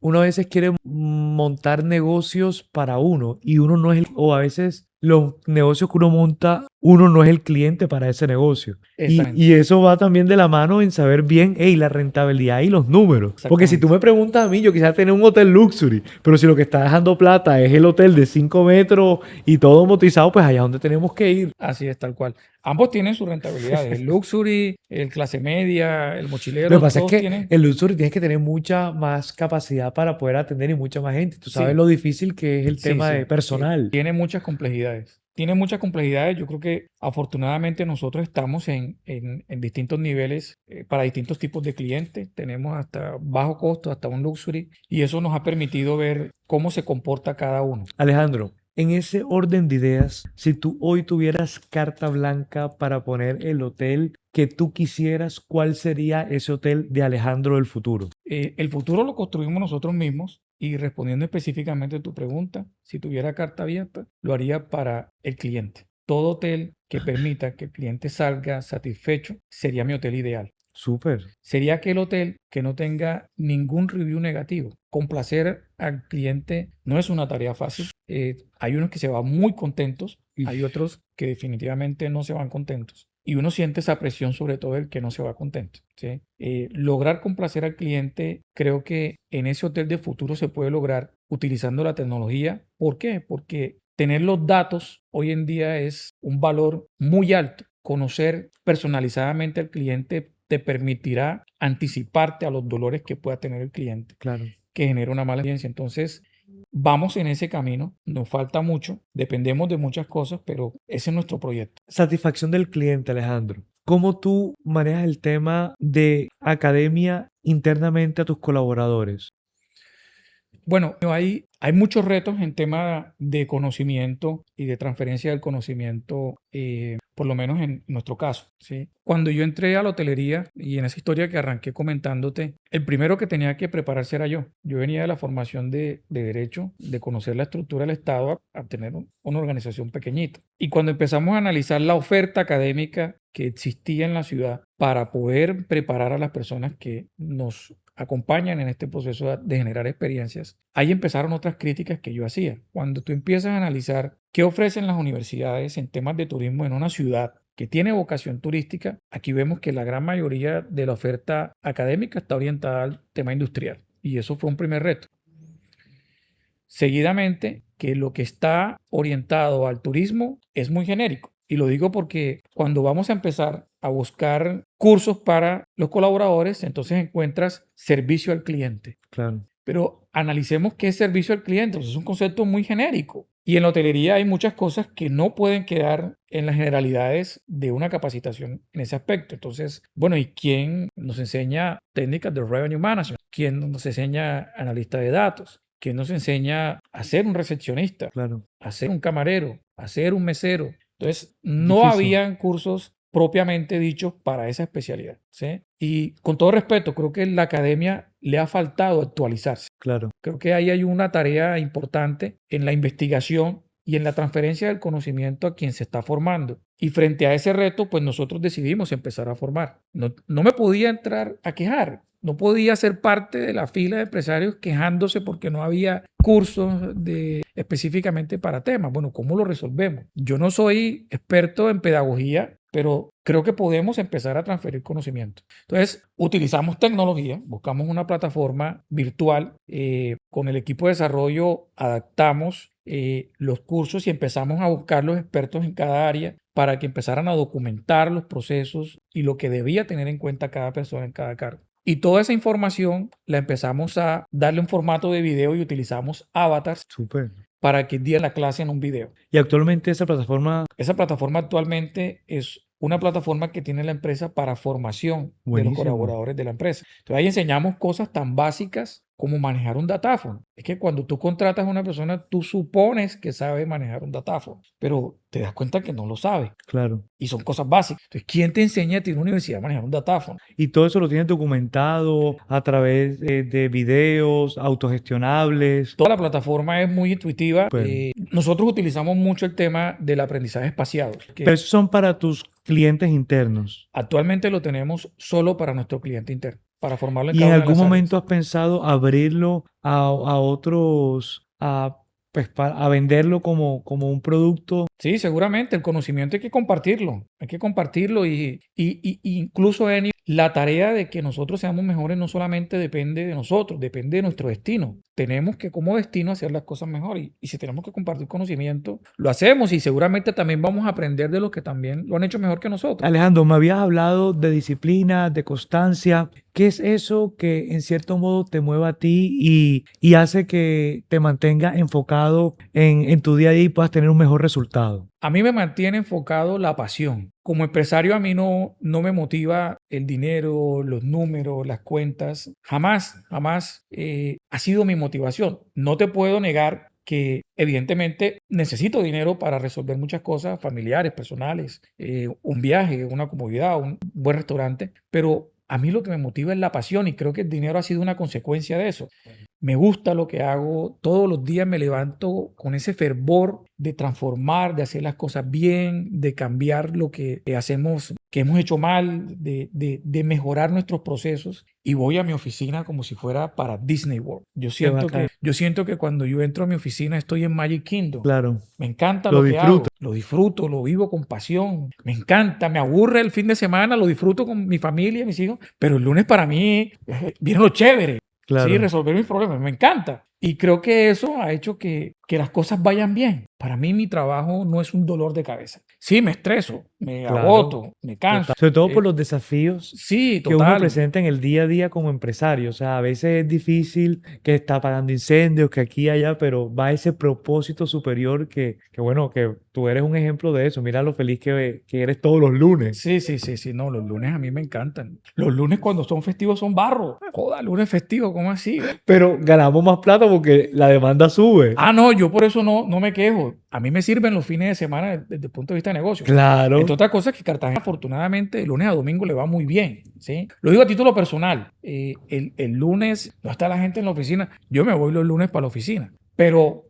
uno a veces quiere montar negocios para uno y uno no es o a veces los negocios que uno monta, uno no es el cliente para ese negocio. Exactamente. Y eso va también de la mano en saber bien, hey, la rentabilidad y los números. Porque si tú me preguntas a mí, yo quisiera tener un hotel luxury, pero si lo que está dejando plata es el hotel de 5 metros y todo motorizado, pues allá es donde tenemos que ir. Así es, tal cual. Ambos tienen sus rentabilidades. El luxury, el clase media, el mochilero, Lo que pasa es todos que tienen. el luxury tienes que tener mucha más capacidad para poder atender y mucha más gente. Tú sabes Sí. lo difícil que es el Sí, tema sí, de personal. sí. Tiene muchas complejidades. Tiene muchas complejidades. Yo creo que afortunadamente nosotros estamos en distintos niveles para distintos tipos de clientes. Tenemos hasta bajo costo, hasta un luxury. Y eso nos ha permitido ver cómo se comporta cada uno. Alejandro, en ese orden de ideas, si tú hoy tuvieras carta blanca para poner el hotel que tú quisieras, ¿cuál sería ese hotel de Alejandro del futuro? El futuro lo construimos nosotros mismos y respondiendo específicamente a tu pregunta, si tuviera carta abierta, lo haría para el cliente. Todo hotel que permita que el cliente salga satisfecho sería mi hotel ideal. Súper. Sería aquel hotel que no tenga ningún review negativo. Complacer al cliente no es una tarea fácil. Hay unos que se van muy contentos, hay otros que definitivamente no se van contentos. Y uno siente esa presión sobre todo el que no se va contento. ¿Sí? Lograr complacer al cliente, creo que en ese hotel de futuro se puede lograr utilizando la tecnología. ¿Por qué? Porque tener los datos hoy en día es un valor muy alto. Conocer personalizadamente al cliente te permitirá anticiparte a los dolores que pueda tener el cliente, Claro. que genera una mala experiencia. Entonces, vamos en ese camino, nos falta mucho, dependemos de muchas cosas, pero ese es nuestro proyecto. Satisfacción del cliente, Alejandro. ¿Cómo tú manejas el tema de academia internamente a tus colaboradores? Bueno, hay muchos retos en tema de conocimiento y de transferencia del conocimiento, por lo menos en nuestro caso, ¿sí? Cuando yo entré a la hotelería y en esa historia que arranqué comentándote, el primero que tenía que prepararse era yo. Yo venía de la formación de Derecho, de conocer la estructura del Estado a tener una organización pequeñita. Y cuando empezamos a analizar la oferta académica que existía en la ciudad para poder preparar a las personas que nos acompañan en este proceso de generar experiencias, ahí empezaron otras críticas que yo hacía. Cuando tú empiezas a analizar qué ofrecen las universidades en temas de turismo en una ciudad que tiene vocación turística, aquí vemos que la gran mayoría de la oferta académica está orientada al tema industrial. Y eso fue un primer reto. Seguidamente, que lo que está orientado al turismo es muy genérico. Y lo digo porque cuando vamos a empezar a buscar cursos para los colaboradores, entonces encuentras servicio al cliente. Claro. Pero analicemos qué es servicio al cliente. Pues es un concepto muy genérico. Y en la hotelería hay muchas cosas que no pueden quedar en las generalidades de una capacitación en ese aspecto. Entonces, bueno, ¿y quién nos enseña técnicas de revenue management? ¿Quién nos enseña analista de datos? ¿Quién nos enseña a ser un recepcionista? Claro. A ser un camarero, a ser un mesero. Entonces, no Difícil. habían cursos propiamente dichos para esa especialidad, ¿sí? Y con todo respeto, creo que la academia le ha faltado actualizarse. Claro. Creo que ahí hay una tarea importante en la investigación y en la transferencia del conocimiento a quien se está formando. Y frente a ese reto, pues nosotros decidimos empezar a formar. No me podía entrar a quejar. No podía ser parte de la fila de empresarios quejándose porque no había cursos específicamente para temas. Bueno, ¿cómo lo resolvemos? Yo no soy experto en pedagogía, pero creo que podemos empezar a transferir conocimiento. Entonces, utilizamos tecnología, buscamos una plataforma virtual, con el equipo de desarrollo adaptamos los cursos y empezamos a buscar los expertos en cada área para que empezaran a documentar los procesos y lo que debía tener en cuenta cada persona en cada cargo. Y toda esa información la empezamos a darle un formato de video y utilizamos avatars Súper. para que diera la clase en un video. Y actualmente esa plataforma, Esa plataforma actualmente es una plataforma que tiene la empresa para formación de los buenísimo. colaboradores de la empresa. Entonces ahí enseñamos cosas tan básicas como manejar un datáfono. Es que cuando tú contratas a una persona, tú supones que sabe manejar un datáfono, pero te das cuenta que no lo sabe. Claro. Y son cosas básicas. Entonces, ¿quién te enseña a ti en una universidad a manejar un datáfono? Y todo eso lo tienes documentado a través de videos autogestionables. Toda la plataforma es muy intuitiva. Bueno. Nosotros utilizamos mucho el tema del aprendizaje espaciado, que Pero esos son para tus clientes internos. actualmente lo tenemos solo para nuestro cliente interno, para formarlo en ¿Y cada en una de algún las momento áreas. has pensado abrirlo a otros, pues, a venderlo como un producto? Sí, seguramente el conocimiento hay que compartirlo y incluso Eni, la tarea de que nosotros seamos mejores no solamente depende de nosotros, depende de nuestro destino. Tenemos que como destino hacer las cosas mejor y si tenemos que compartir conocimiento, lo hacemos y seguramente también vamos a aprender de los que también lo han hecho mejor que nosotros. Alejandro, me habías hablado de disciplina, de constancia. ¿Qué es eso que en cierto modo te mueve a ti y hace que te mantenga enfocado en tu día a día y puedas tener un mejor resultado? A mí me mantiene enfocado la pasión. Como empresario a mí no me motiva el dinero, los números, las cuentas. Jamás ha sido mi motivación. No te puedo negar que evidentemente necesito dinero para resolver muchas cosas familiares, personales, un viaje, una comodidad, un buen restaurante, pero a mí lo que me motiva es la pasión y creo que el dinero ha sido una consecuencia de eso. Me gusta lo que hago, todos los días me levanto con ese fervor de transformar, de hacer las cosas bien, de cambiar lo que hacemos, que hemos hecho mal, de mejorar nuestros procesos y voy a mi oficina como si fuera para Disney World. Yo bacán. siento que cuando yo entro a mi oficina estoy en Magic Kingdom. Claro. Me encanta Lo lo que hago, disfrutas. lo disfruto, lo vivo con pasión, me encanta, me aburre el fin de semana, lo disfruto con mi familia, mis hijos, pero el lunes para mí viene lo chévere. Claro. Sí, resolver mis problemas, me encanta. Y creo que eso ha hecho que las cosas vayan bien. Para mí mi trabajo no es un dolor de cabeza. Sí, me estreso, me Claro. agoto, me canso. Sobre todo por los desafíos Sí, que uno total. presenta en el día a día como empresario. O sea, a veces es difícil que está apagando incendios, que aquí y allá, pero va ese propósito superior que bueno, que tú eres un ejemplo de eso. Mira lo feliz que eres todos los lunes. Sí. No, los lunes a mí me encantan. Los lunes cuando son festivos son barro. Joda, lunes festivo, ¿cómo así? Pero ganamos más plata porque la demanda sube. Ah, no, yo por eso no me quejo. A mí me sirven los fines de semana desde el punto de vista de negocio. Claro. Entre otras cosas que Cartagena afortunadamente de lunes a domingo le va muy bien, ¿sí? Lo digo a título personal. El lunes no está la gente en la oficina. Yo me voy los lunes para la oficina. Pero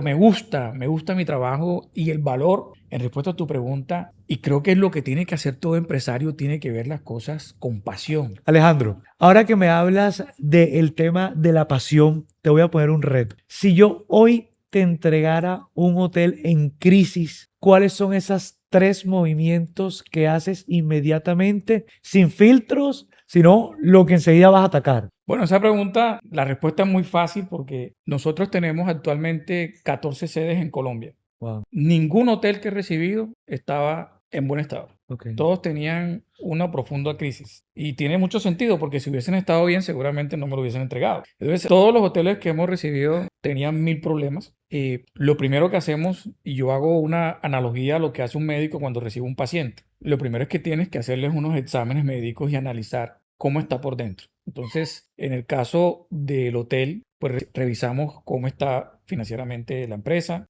me gusta mi trabajo y el valor, en respuesta a tu pregunta, y creo que es lo que tiene que hacer todo empresario, tiene que ver las cosas con pasión. Alejandro, ahora que me hablas del tema de la pasión, te voy a poner un reto. Si yo hoy te entregara un hotel en crisis, ¿cuáles son esos 3 movimientos que haces inmediatamente, sin filtros, sino lo que enseguida vas a atacar? Bueno, esa pregunta, la respuesta es muy fácil porque nosotros tenemos actualmente 14 sedes en Colombia. Wow, Ningún hotel que he recibido estaba en buen estado. ok. Todos tenían una profunda crisis. Y tiene mucho sentido porque si hubiesen estado bien, seguramente no me lo hubiesen entregado. Entonces, todos los hoteles que hemos recibido tenían 1000 problemas. Lo primero que hacemos, y yo hago una analogía a lo que hace un médico cuando recibe un paciente, lo primero es que tienes que hacerles unos exámenes médicos y analizar cómo está por dentro. Entonces, en el caso del hotel, pues revisamos cómo está financieramente la empresa,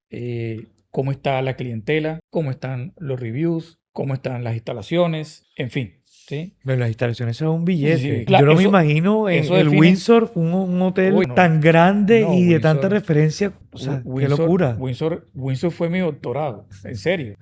cómo está la clientela, cómo están los reviews, cómo están las instalaciones, en fin, ¿sí? Pero las instalaciones son un billete. Sí, Yo claro, no me eso- imagino en eso el define- Windsor, un hotel Uy, no. tan grande No, y de tanta Windsor- referencia. O sea, qué locura. Windsor fue mi doctorado, en serio.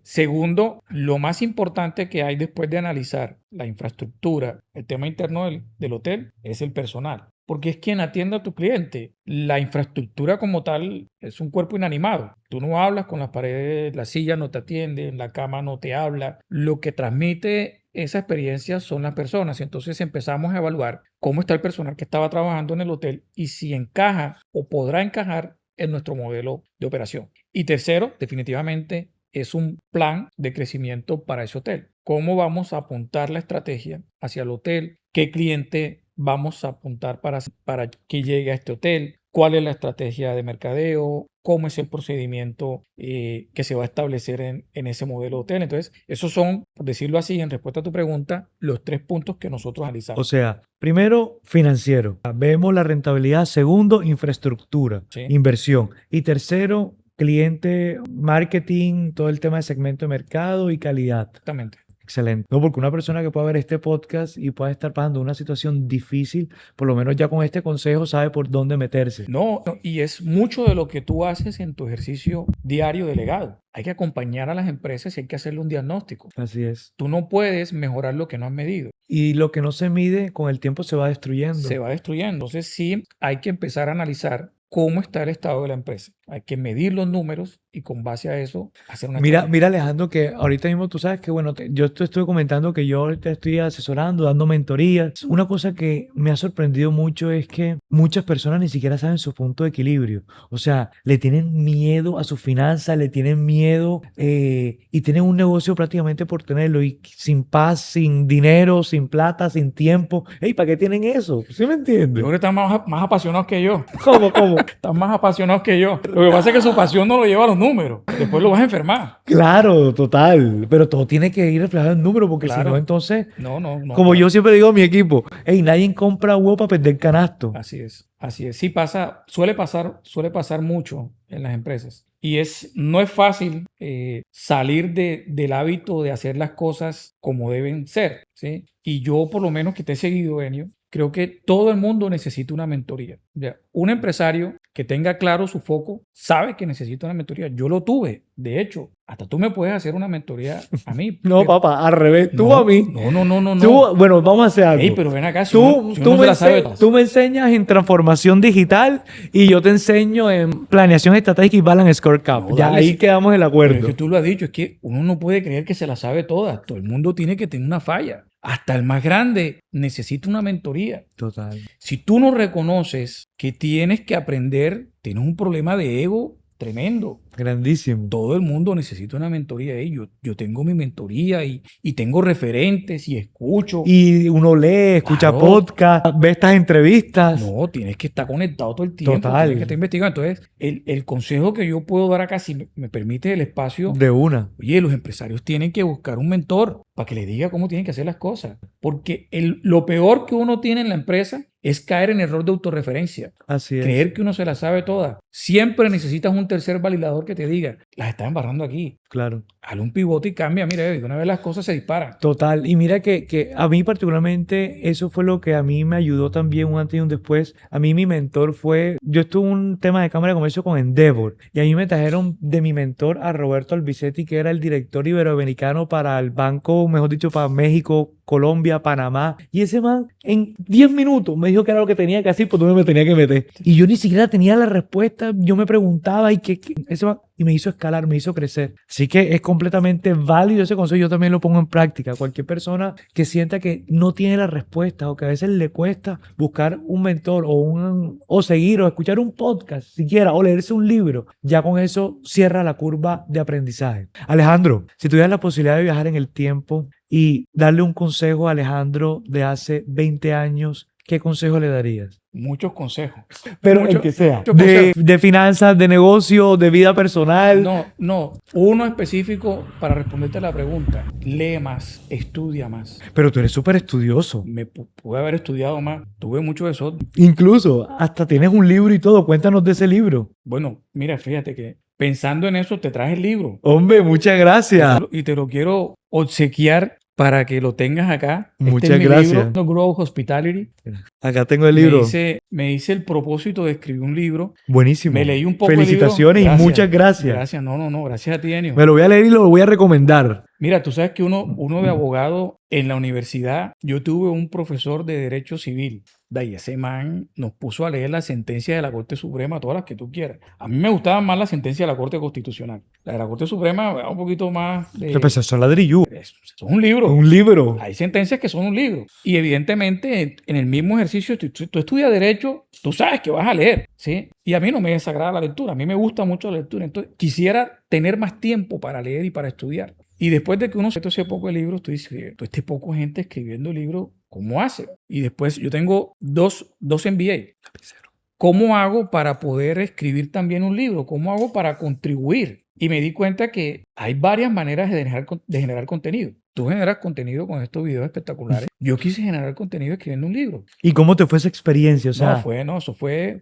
Segundo, lo más importante que hay después de analizar la infraestructura, el tema interno del hotel, es el personal, porque es quien atiende a tu cliente. La infraestructura como tal es un cuerpo inanimado. Tú no hablas con las paredes, la silla no te atiende, la cama no te habla. Lo que transmite esa experiencia son las personas. Entonces empezamos a evaluar cómo está el personal que estaba trabajando en el hotel y si encaja o podrá encajar en nuestro modelo de operación. Y tercero, definitivamente es un plan de crecimiento para ese hotel. ¿Cómo vamos a apuntar la estrategia hacia el hotel? ¿Qué cliente vamos a apuntar para que llegue a este hotel? ¿Cuál es la estrategia de mercadeo? ¿Cómo es el procedimiento que se va a establecer en ese modelo de hotel? Entonces, esos son, por decirlo así, en respuesta a tu pregunta, los 3 puntos que nosotros O analizamos. sea, primero, financiero. Vemos la rentabilidad. Segundo, infraestructura, ¿Sí? inversión. Y tercero, cliente, marketing, todo el tema de segmento de mercado y calidad. Exactamente. Excelente. No, porque una persona que pueda ver este podcast y pueda estar pasando una situación difícil, por lo menos ya con este consejo sabe por dónde meterse. No, y es mucho de lo que tú haces en tu ejercicio diario de legado. Hay que acompañar a las empresas y hay que hacerle un diagnóstico. Así es. Tú no puedes mejorar lo que no has medido. Y lo que no se mide con el tiempo se va destruyendo. Se va destruyendo. Entonces sí hay que empezar a analizar cómo está el estado de la empresa. Hay que medir los números y con base a eso hacer una estrategia. Mira, Alejandro, que ahorita mismo tú sabes que, bueno, yo te estoy comentando que yo te estoy asesorando, dando mentorías. Una cosa que me ha sorprendido mucho es que muchas personas ni siquiera saben su punto de equilibrio. O sea, le tienen miedo a sus finanzas, le tienen miedo y tienen un negocio prácticamente por tenerlo y sin paz, sin dinero, sin plata, sin tiempo. Ey, ¿para qué tienen eso? ¿Sí me Yo entiendes? creo que están más apasionados que yo. ¿Cómo? Están más apasionados que yo. Lo que pasa es que su pasión no lo lleva a los números. Después lo vas a enfermar. Claro, total. Pero todo tiene que ir reflejado en número porque si Claro. no, entonces... No. Como claro. yo siempre digo a mi equipo, hey, nadie compra huevo para perder canasto. Así es. Sí pasa, suele pasar mucho en las empresas. Y no es fácil salir del hábito de hacer las cosas como deben ser, ¿sí? Y yo, por lo menos que te he seguido, Enio, creo que todo el mundo necesita una mentoría. Ya, un empresario que tenga claro su foco sabe que necesita una mentoría. Yo lo tuve. De hecho, hasta tú me puedes hacer una mentoría a mí. No, pero- papá, al revés. Tú No, a mí. No. Tú, bueno, vamos a hacer algo. Ey, pero ven acá, si Tú, uno tú se me la sabe ense- todas. tú me enseñas en transformación digital y yo te enseño en planeación estratégica y balance scorecard. No, Ya dale, ahí sí. quedamos el Pero acuerdo. es que tú lo has dicho, es que uno no puede creer que se la sabe toda. Todo el mundo tiene que tener una falla. Hasta el más grande necesita una mentoría. Total. Si tú no reconoces es que tienes que aprender, tienes un problema de ego tremendo. Grandísimo. Todo el mundo necesita una mentoría. Yo tengo mi mentoría y tengo referentes y escucho. Y uno lee, escucha Claro. podcast, ve estas entrevistas. No, tienes que estar conectado todo el tiempo, Total. tienes que estar investigando. Entonces, el consejo que yo puedo dar acá, si me permite el espacio, De una. oye, los empresarios tienen que buscar un mentor para que les diga cómo tienen que hacer las cosas. Porque lo peor que uno tiene en la empresa es caer en error de autorreferencia. Así es. Creer que uno se la sabe toda. Siempre necesitas un tercer validador que te diga, las estás embarrando aquí. Claro. Hale un pivote y cambia. Mira, de una vez las cosas se disparan. Total. Y mira que a mí particularmente eso fue lo que a mí me ayudó también un antes y un después. A mí mi mentor fue, yo estuve en un tema de Cámara de Comercio con Endeavor y a mí me trajeron de mi mentor a Roberto Albisetti, que era el director iberoamericano para el banco, mejor dicho, para México, Colombia, Panamá. Y ese man en 10 minutos me dijo que era lo que tenía que hacer, por dónde me tenía que meter. Y yo ni siquiera tenía la respuesta. Yo me preguntaba y ese man, y me hizo escalar, me hizo crecer. Así que es completamente válido ese consejo. Yo también lo pongo en práctica. Cualquier persona que sienta que no tiene la respuesta o que a veces le cuesta buscar un mentor o seguir o escuchar un podcast siquiera o leerse un libro, ya con eso cierra la curva de aprendizaje. Alejandro, si tuvieras la posibilidad de viajar en el tiempo y darle un consejo a Alejandro de hace 20 años, ¿qué consejo le darías? Muchos consejos. Pero el que sea. muchos consejos. De finanzas, de negocio, de vida personal. No. Uno específico para responderte a la pregunta. Lee más, estudia más. Pero tú eres súper estudioso. Pude haber estudiado más. Tuve mucho de eso. Incluso hasta tienes un libro y todo. Cuéntanos de ese libro. Bueno, mira, fíjate que pensando en eso te traje el libro. Hombre, muchas gracias. Y te lo quiero obsequiar para que lo tengas acá. Muchas es mi gracias. libro, Grow Hospitality. Acá tengo el libro. Me hice el propósito de escribir un libro. Buenísimo. Me leí un poco Felicitaciones el libro. Y muchas gracias. Gracias, no, gracias a ti, Enio. Me lo voy a leer y lo voy a recomendar. Mira, tú sabes que uno de abogado en la universidad, yo tuve un profesor de Derecho Civil. De ahí ese man nos puso a leer la sentencia de la Corte Suprema, todas las que tú quieras. A mí me gustaba más la sentencia de la Corte Constitucional. La de la Corte Suprema era un poquito más de... Pero pues eso es ladrillo. Es un libro. Un libro. Hay sentencias que son un libro. Y evidentemente en el mismo ejercicio, tú estudias Derecho, tú sabes que vas a leer, ¿sí? Y a mí no me desagrada la lectura, a mí me gusta mucho la lectura. Entonces quisiera tener más tiempo para leer y para estudiar. Y después de que uno se ese poco de libros, tú dices, este poco gente escribiendo libros, ¿cómo hace? Y después yo tengo dos MBA. ¿Cómo hago para poder escribir también un libro? ¿Cómo hago para contribuir? Y me di cuenta que hay varias maneras de generar contenido. Tú generas contenido con estos videos espectaculares. Yo quise generar contenido escribiendo un libro. ¿Y cómo te fue esa experiencia? O sea, Eso fue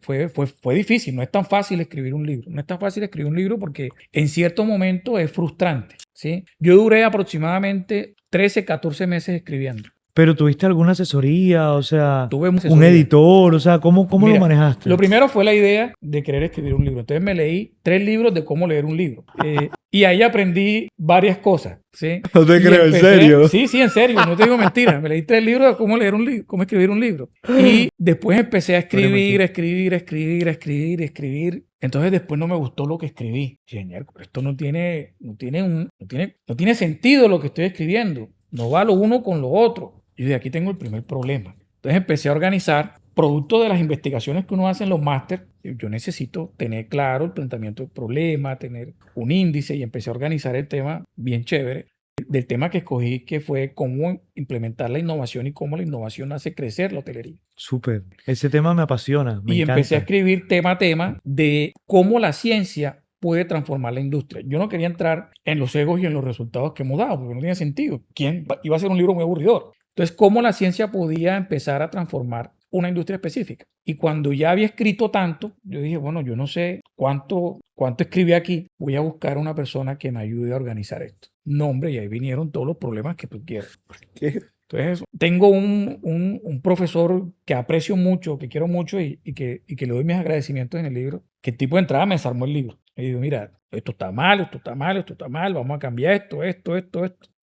difícil. No es tan fácil escribir un libro. No es tan fácil escribir un libro porque en cierto momento es frustrante, ¿sí? Yo duré aproximadamente 13, 14 meses escribiendo. ¿Pero tuviste alguna asesoría? O sea, Tuve una un asesoría. editor, o sea, ¿cómo Mira, lo manejaste? Lo primero fue la idea de querer escribir un libro. Entonces me leí 3 libros de cómo leer un libro. Y ahí aprendí varias cosas, ¿sí? No te Y creo, ¿en serio? Sí, en serio, no te digo mentiras. Me leí 3 libros de cómo leer un libro, cómo escribir un libro. Y después empecé a escribir. Entonces después no me gustó lo que escribí. Dije, esto no tiene sentido lo que estoy escribiendo. No va lo uno con lo otro. Y de aquí tengo el primer problema. Entonces empecé a organizar, producto de las investigaciones que uno hace en los máster. Yo necesito tener claro el planteamiento del problema, tener un índice, y empecé a organizar el tema bien chévere. Del tema que escogí, que fue cómo implementar la innovación y cómo la innovación hace crecer la hotelería. Súper. Ese tema me apasiona. Me encanta. Empecé a escribir tema a tema de cómo la ciencia puede transformar la industria. Yo no quería entrar en los egos y en los resultados que hemos dado, porque no tenía sentido. Iba a ser un libro muy aburridor. Entonces, cómo la ciencia podía empezar a transformar una industria específica. Y cuando ya había escrito tanto, yo dije, bueno, yo no sé cuánto escribí aquí, voy a buscar a una persona que me ayude a organizar esto. No, hombre, y ahí vinieron todos los problemas que tú quieras. ¿Qué? Entonces, tengo un profesor que aprecio mucho, que quiero mucho y que le doy mis agradecimientos en el libro, que el tipo de entrada me desarmó el libro. Y digo, mira, esto está mal, vamos a cambiar esto.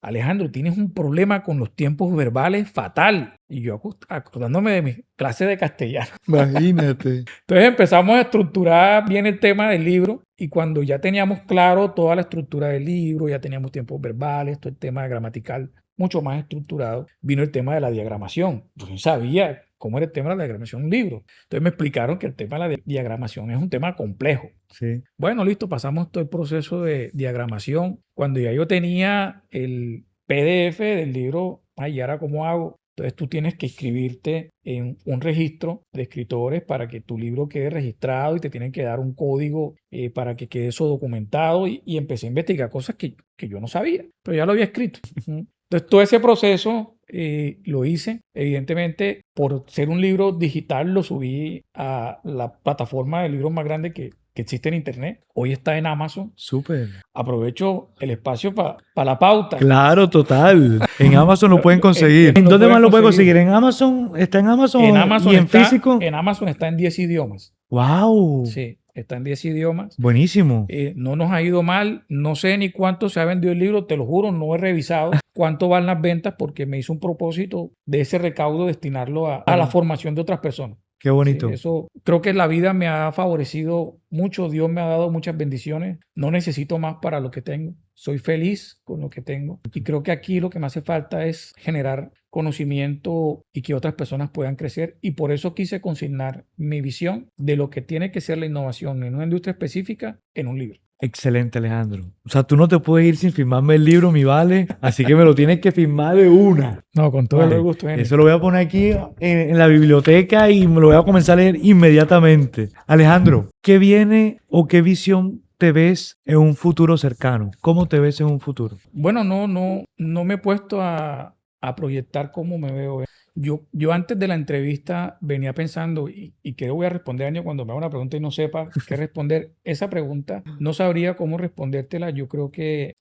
Alejandro, tienes un problema con los tiempos verbales fatal. Y yo acordándome de mi clase de castellano. Imagínate. Entonces empezamos a estructurar bien el tema del libro, y cuando ya teníamos claro toda la estructura del libro, ya teníamos tiempos verbales, todo el tema gramatical mucho más estructurado, vino el tema de la diagramación. Yo no sabía cómo era el tema de la diagramación de un libro. Entonces me explicaron que el tema de la diagramación es un tema complejo. Sí. Bueno, listo, pasamos todo el proceso de diagramación. Cuando ya yo tenía el PDF del libro, ay, ¿y ahora cómo hago? Entonces tú tienes que inscribirte en un registro de escritores para que tu libro quede registrado y te tienen que dar un código para que quede eso documentado y empecé a investigar cosas que yo no sabía, pero ya lo había escrito. Entonces todo ese proceso lo hice. Evidentemente, por ser un libro digital, lo subí a la plataforma de libros más grande que existe en Internet. Hoy está en Amazon. Súper. Aprovecho el espacio para la pauta. Claro, total. En Amazon lo pueden conseguir. ¿En dónde más lo pueden conseguir? ¿En Amazon? ¿Está en Amazon? En Amazon ¿Y en está, físico? En Amazon está en 10 idiomas. ¡Wow! Sí, está en 10 idiomas. Buenísimo. No nos ha ido mal. No sé ni cuánto se ha vendido el libro, te lo juro, no he revisado cuánto van las ventas porque me hizo un propósito de ese recaudo destinarlo a la formación de otras personas. Qué bonito. Sí, eso creo que la vida me ha favorecido mucho, Dios me ha dado muchas bendiciones, no necesito más para lo que tengo, soy feliz con lo que tengo y creo que aquí lo que me hace falta es generar conocimiento y que otras personas puedan crecer y por eso quise consignar mi visión de lo que tiene que ser la innovación en una industria específica en un libro. Excelente, Alejandro. O sea, tú no te puedes ir sin firmarme el libro, mi vale, así que me lo tienes que firmar de una. No, con todo Vale. el gusto. Eso lo voy a poner aquí en la biblioteca y me lo voy a comenzar a leer inmediatamente. Alejandro, ¿qué viene o qué visión te ves en un futuro cercano? ¿Cómo te ves en un futuro? Bueno, no me he puesto a proyectar cómo me veo. Yo antes de la entrevista venía pensando, ¿y qué voy a responder, Año, cuando me haga una pregunta y no sepa qué responder? Esa pregunta no sabría cómo respondértela. Yo creo que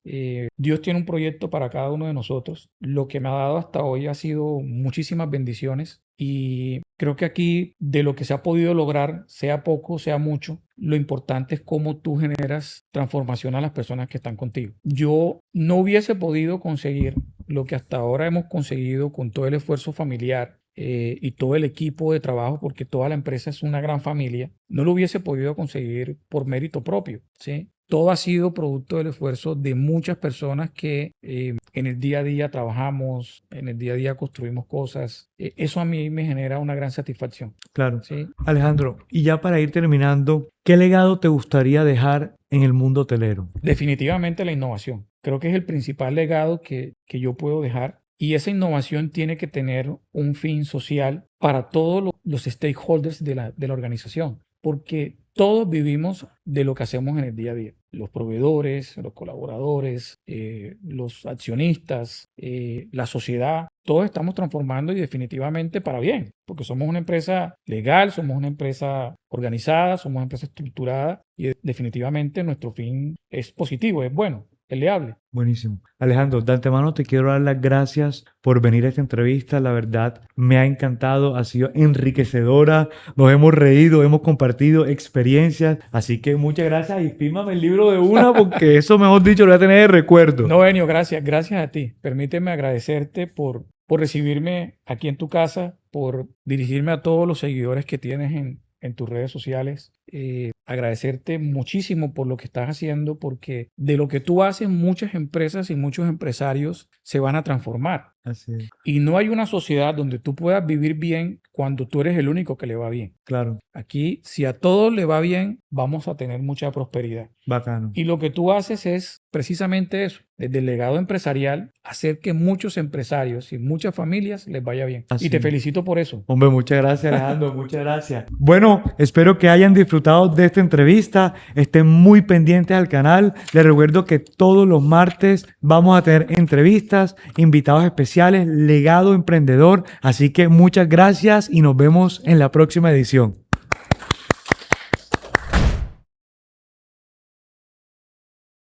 Dios tiene un proyecto para cada uno de nosotros. Lo que me ha dado hasta hoy ha sido muchísimas bendiciones y creo que aquí de lo que se ha podido lograr, sea poco, sea mucho, lo importante es cómo tú generas transformación a las personas que están contigo. Yo no hubiese podido conseguir lo que hasta ahora hemos conseguido con todo el esfuerzo familiar y todo el equipo de trabajo, porque toda la empresa es una gran familia, no lo hubiese podido conseguir por mérito propio, ¿sí? Todo ha sido producto del esfuerzo de muchas personas que en el día a día trabajamos, en el día a día construimos cosas. Eso a mí me genera una gran satisfacción. Claro. ¿Sí? Alejandro, y ya para ir terminando, ¿qué legado te gustaría dejar en el mundo hotelero? Definitivamente la innovación. Creo que es el principal legado que yo puedo dejar. Y esa innovación tiene que tener un fin social para todos los stakeholders de la organización, porque todos vivimos de lo que hacemos en el día a día. Los proveedores, los colaboradores, los accionistas, la sociedad, todos estamos transformando y definitivamente para bien, porque somos una empresa legal, somos una empresa organizada, somos una empresa estructurada y definitivamente nuestro fin es positivo, es bueno. Peleable. Buenísimo. Alejandro, de antemano te quiero dar las gracias por venir a esta entrevista. La verdad, me ha encantado, ha sido enriquecedora. Nos hemos reído, hemos compartido experiencias. Así que muchas gracias y fírmame el libro de una porque eso, mejor dicho, lo voy a tener de recuerdo. No, Benio, gracias. Gracias a ti. Permíteme agradecerte por recibirme aquí en tu casa, por dirigirme a todos los seguidores que tienes en tus redes sociales. Agradecerte muchísimo por lo que estás haciendo, porque de lo que tú haces muchas empresas y muchos empresarios se van a transformar. Así es. Y no hay una sociedad donde tú puedas vivir bien cuando tú eres el único que le va bien. Claro. Aquí, si a todos le va bien, vamos a tener mucha prosperidad. Bacano. Y lo que tú haces es precisamente eso, desde el legado empresarial, hacer que muchos empresarios y muchas familias les vaya bien. Así Y te es. felicito por eso. Hombre, muchas gracias, Alejandro, muchas gracias. Bueno, espero que hayan disfrutado de esta entrevista. Estén muy pendientes al canal. Les recuerdo que todos los martes vamos a tener entrevistas, invitados especiales, legado emprendedor. Así que muchas gracias y nos vemos en la próxima edición.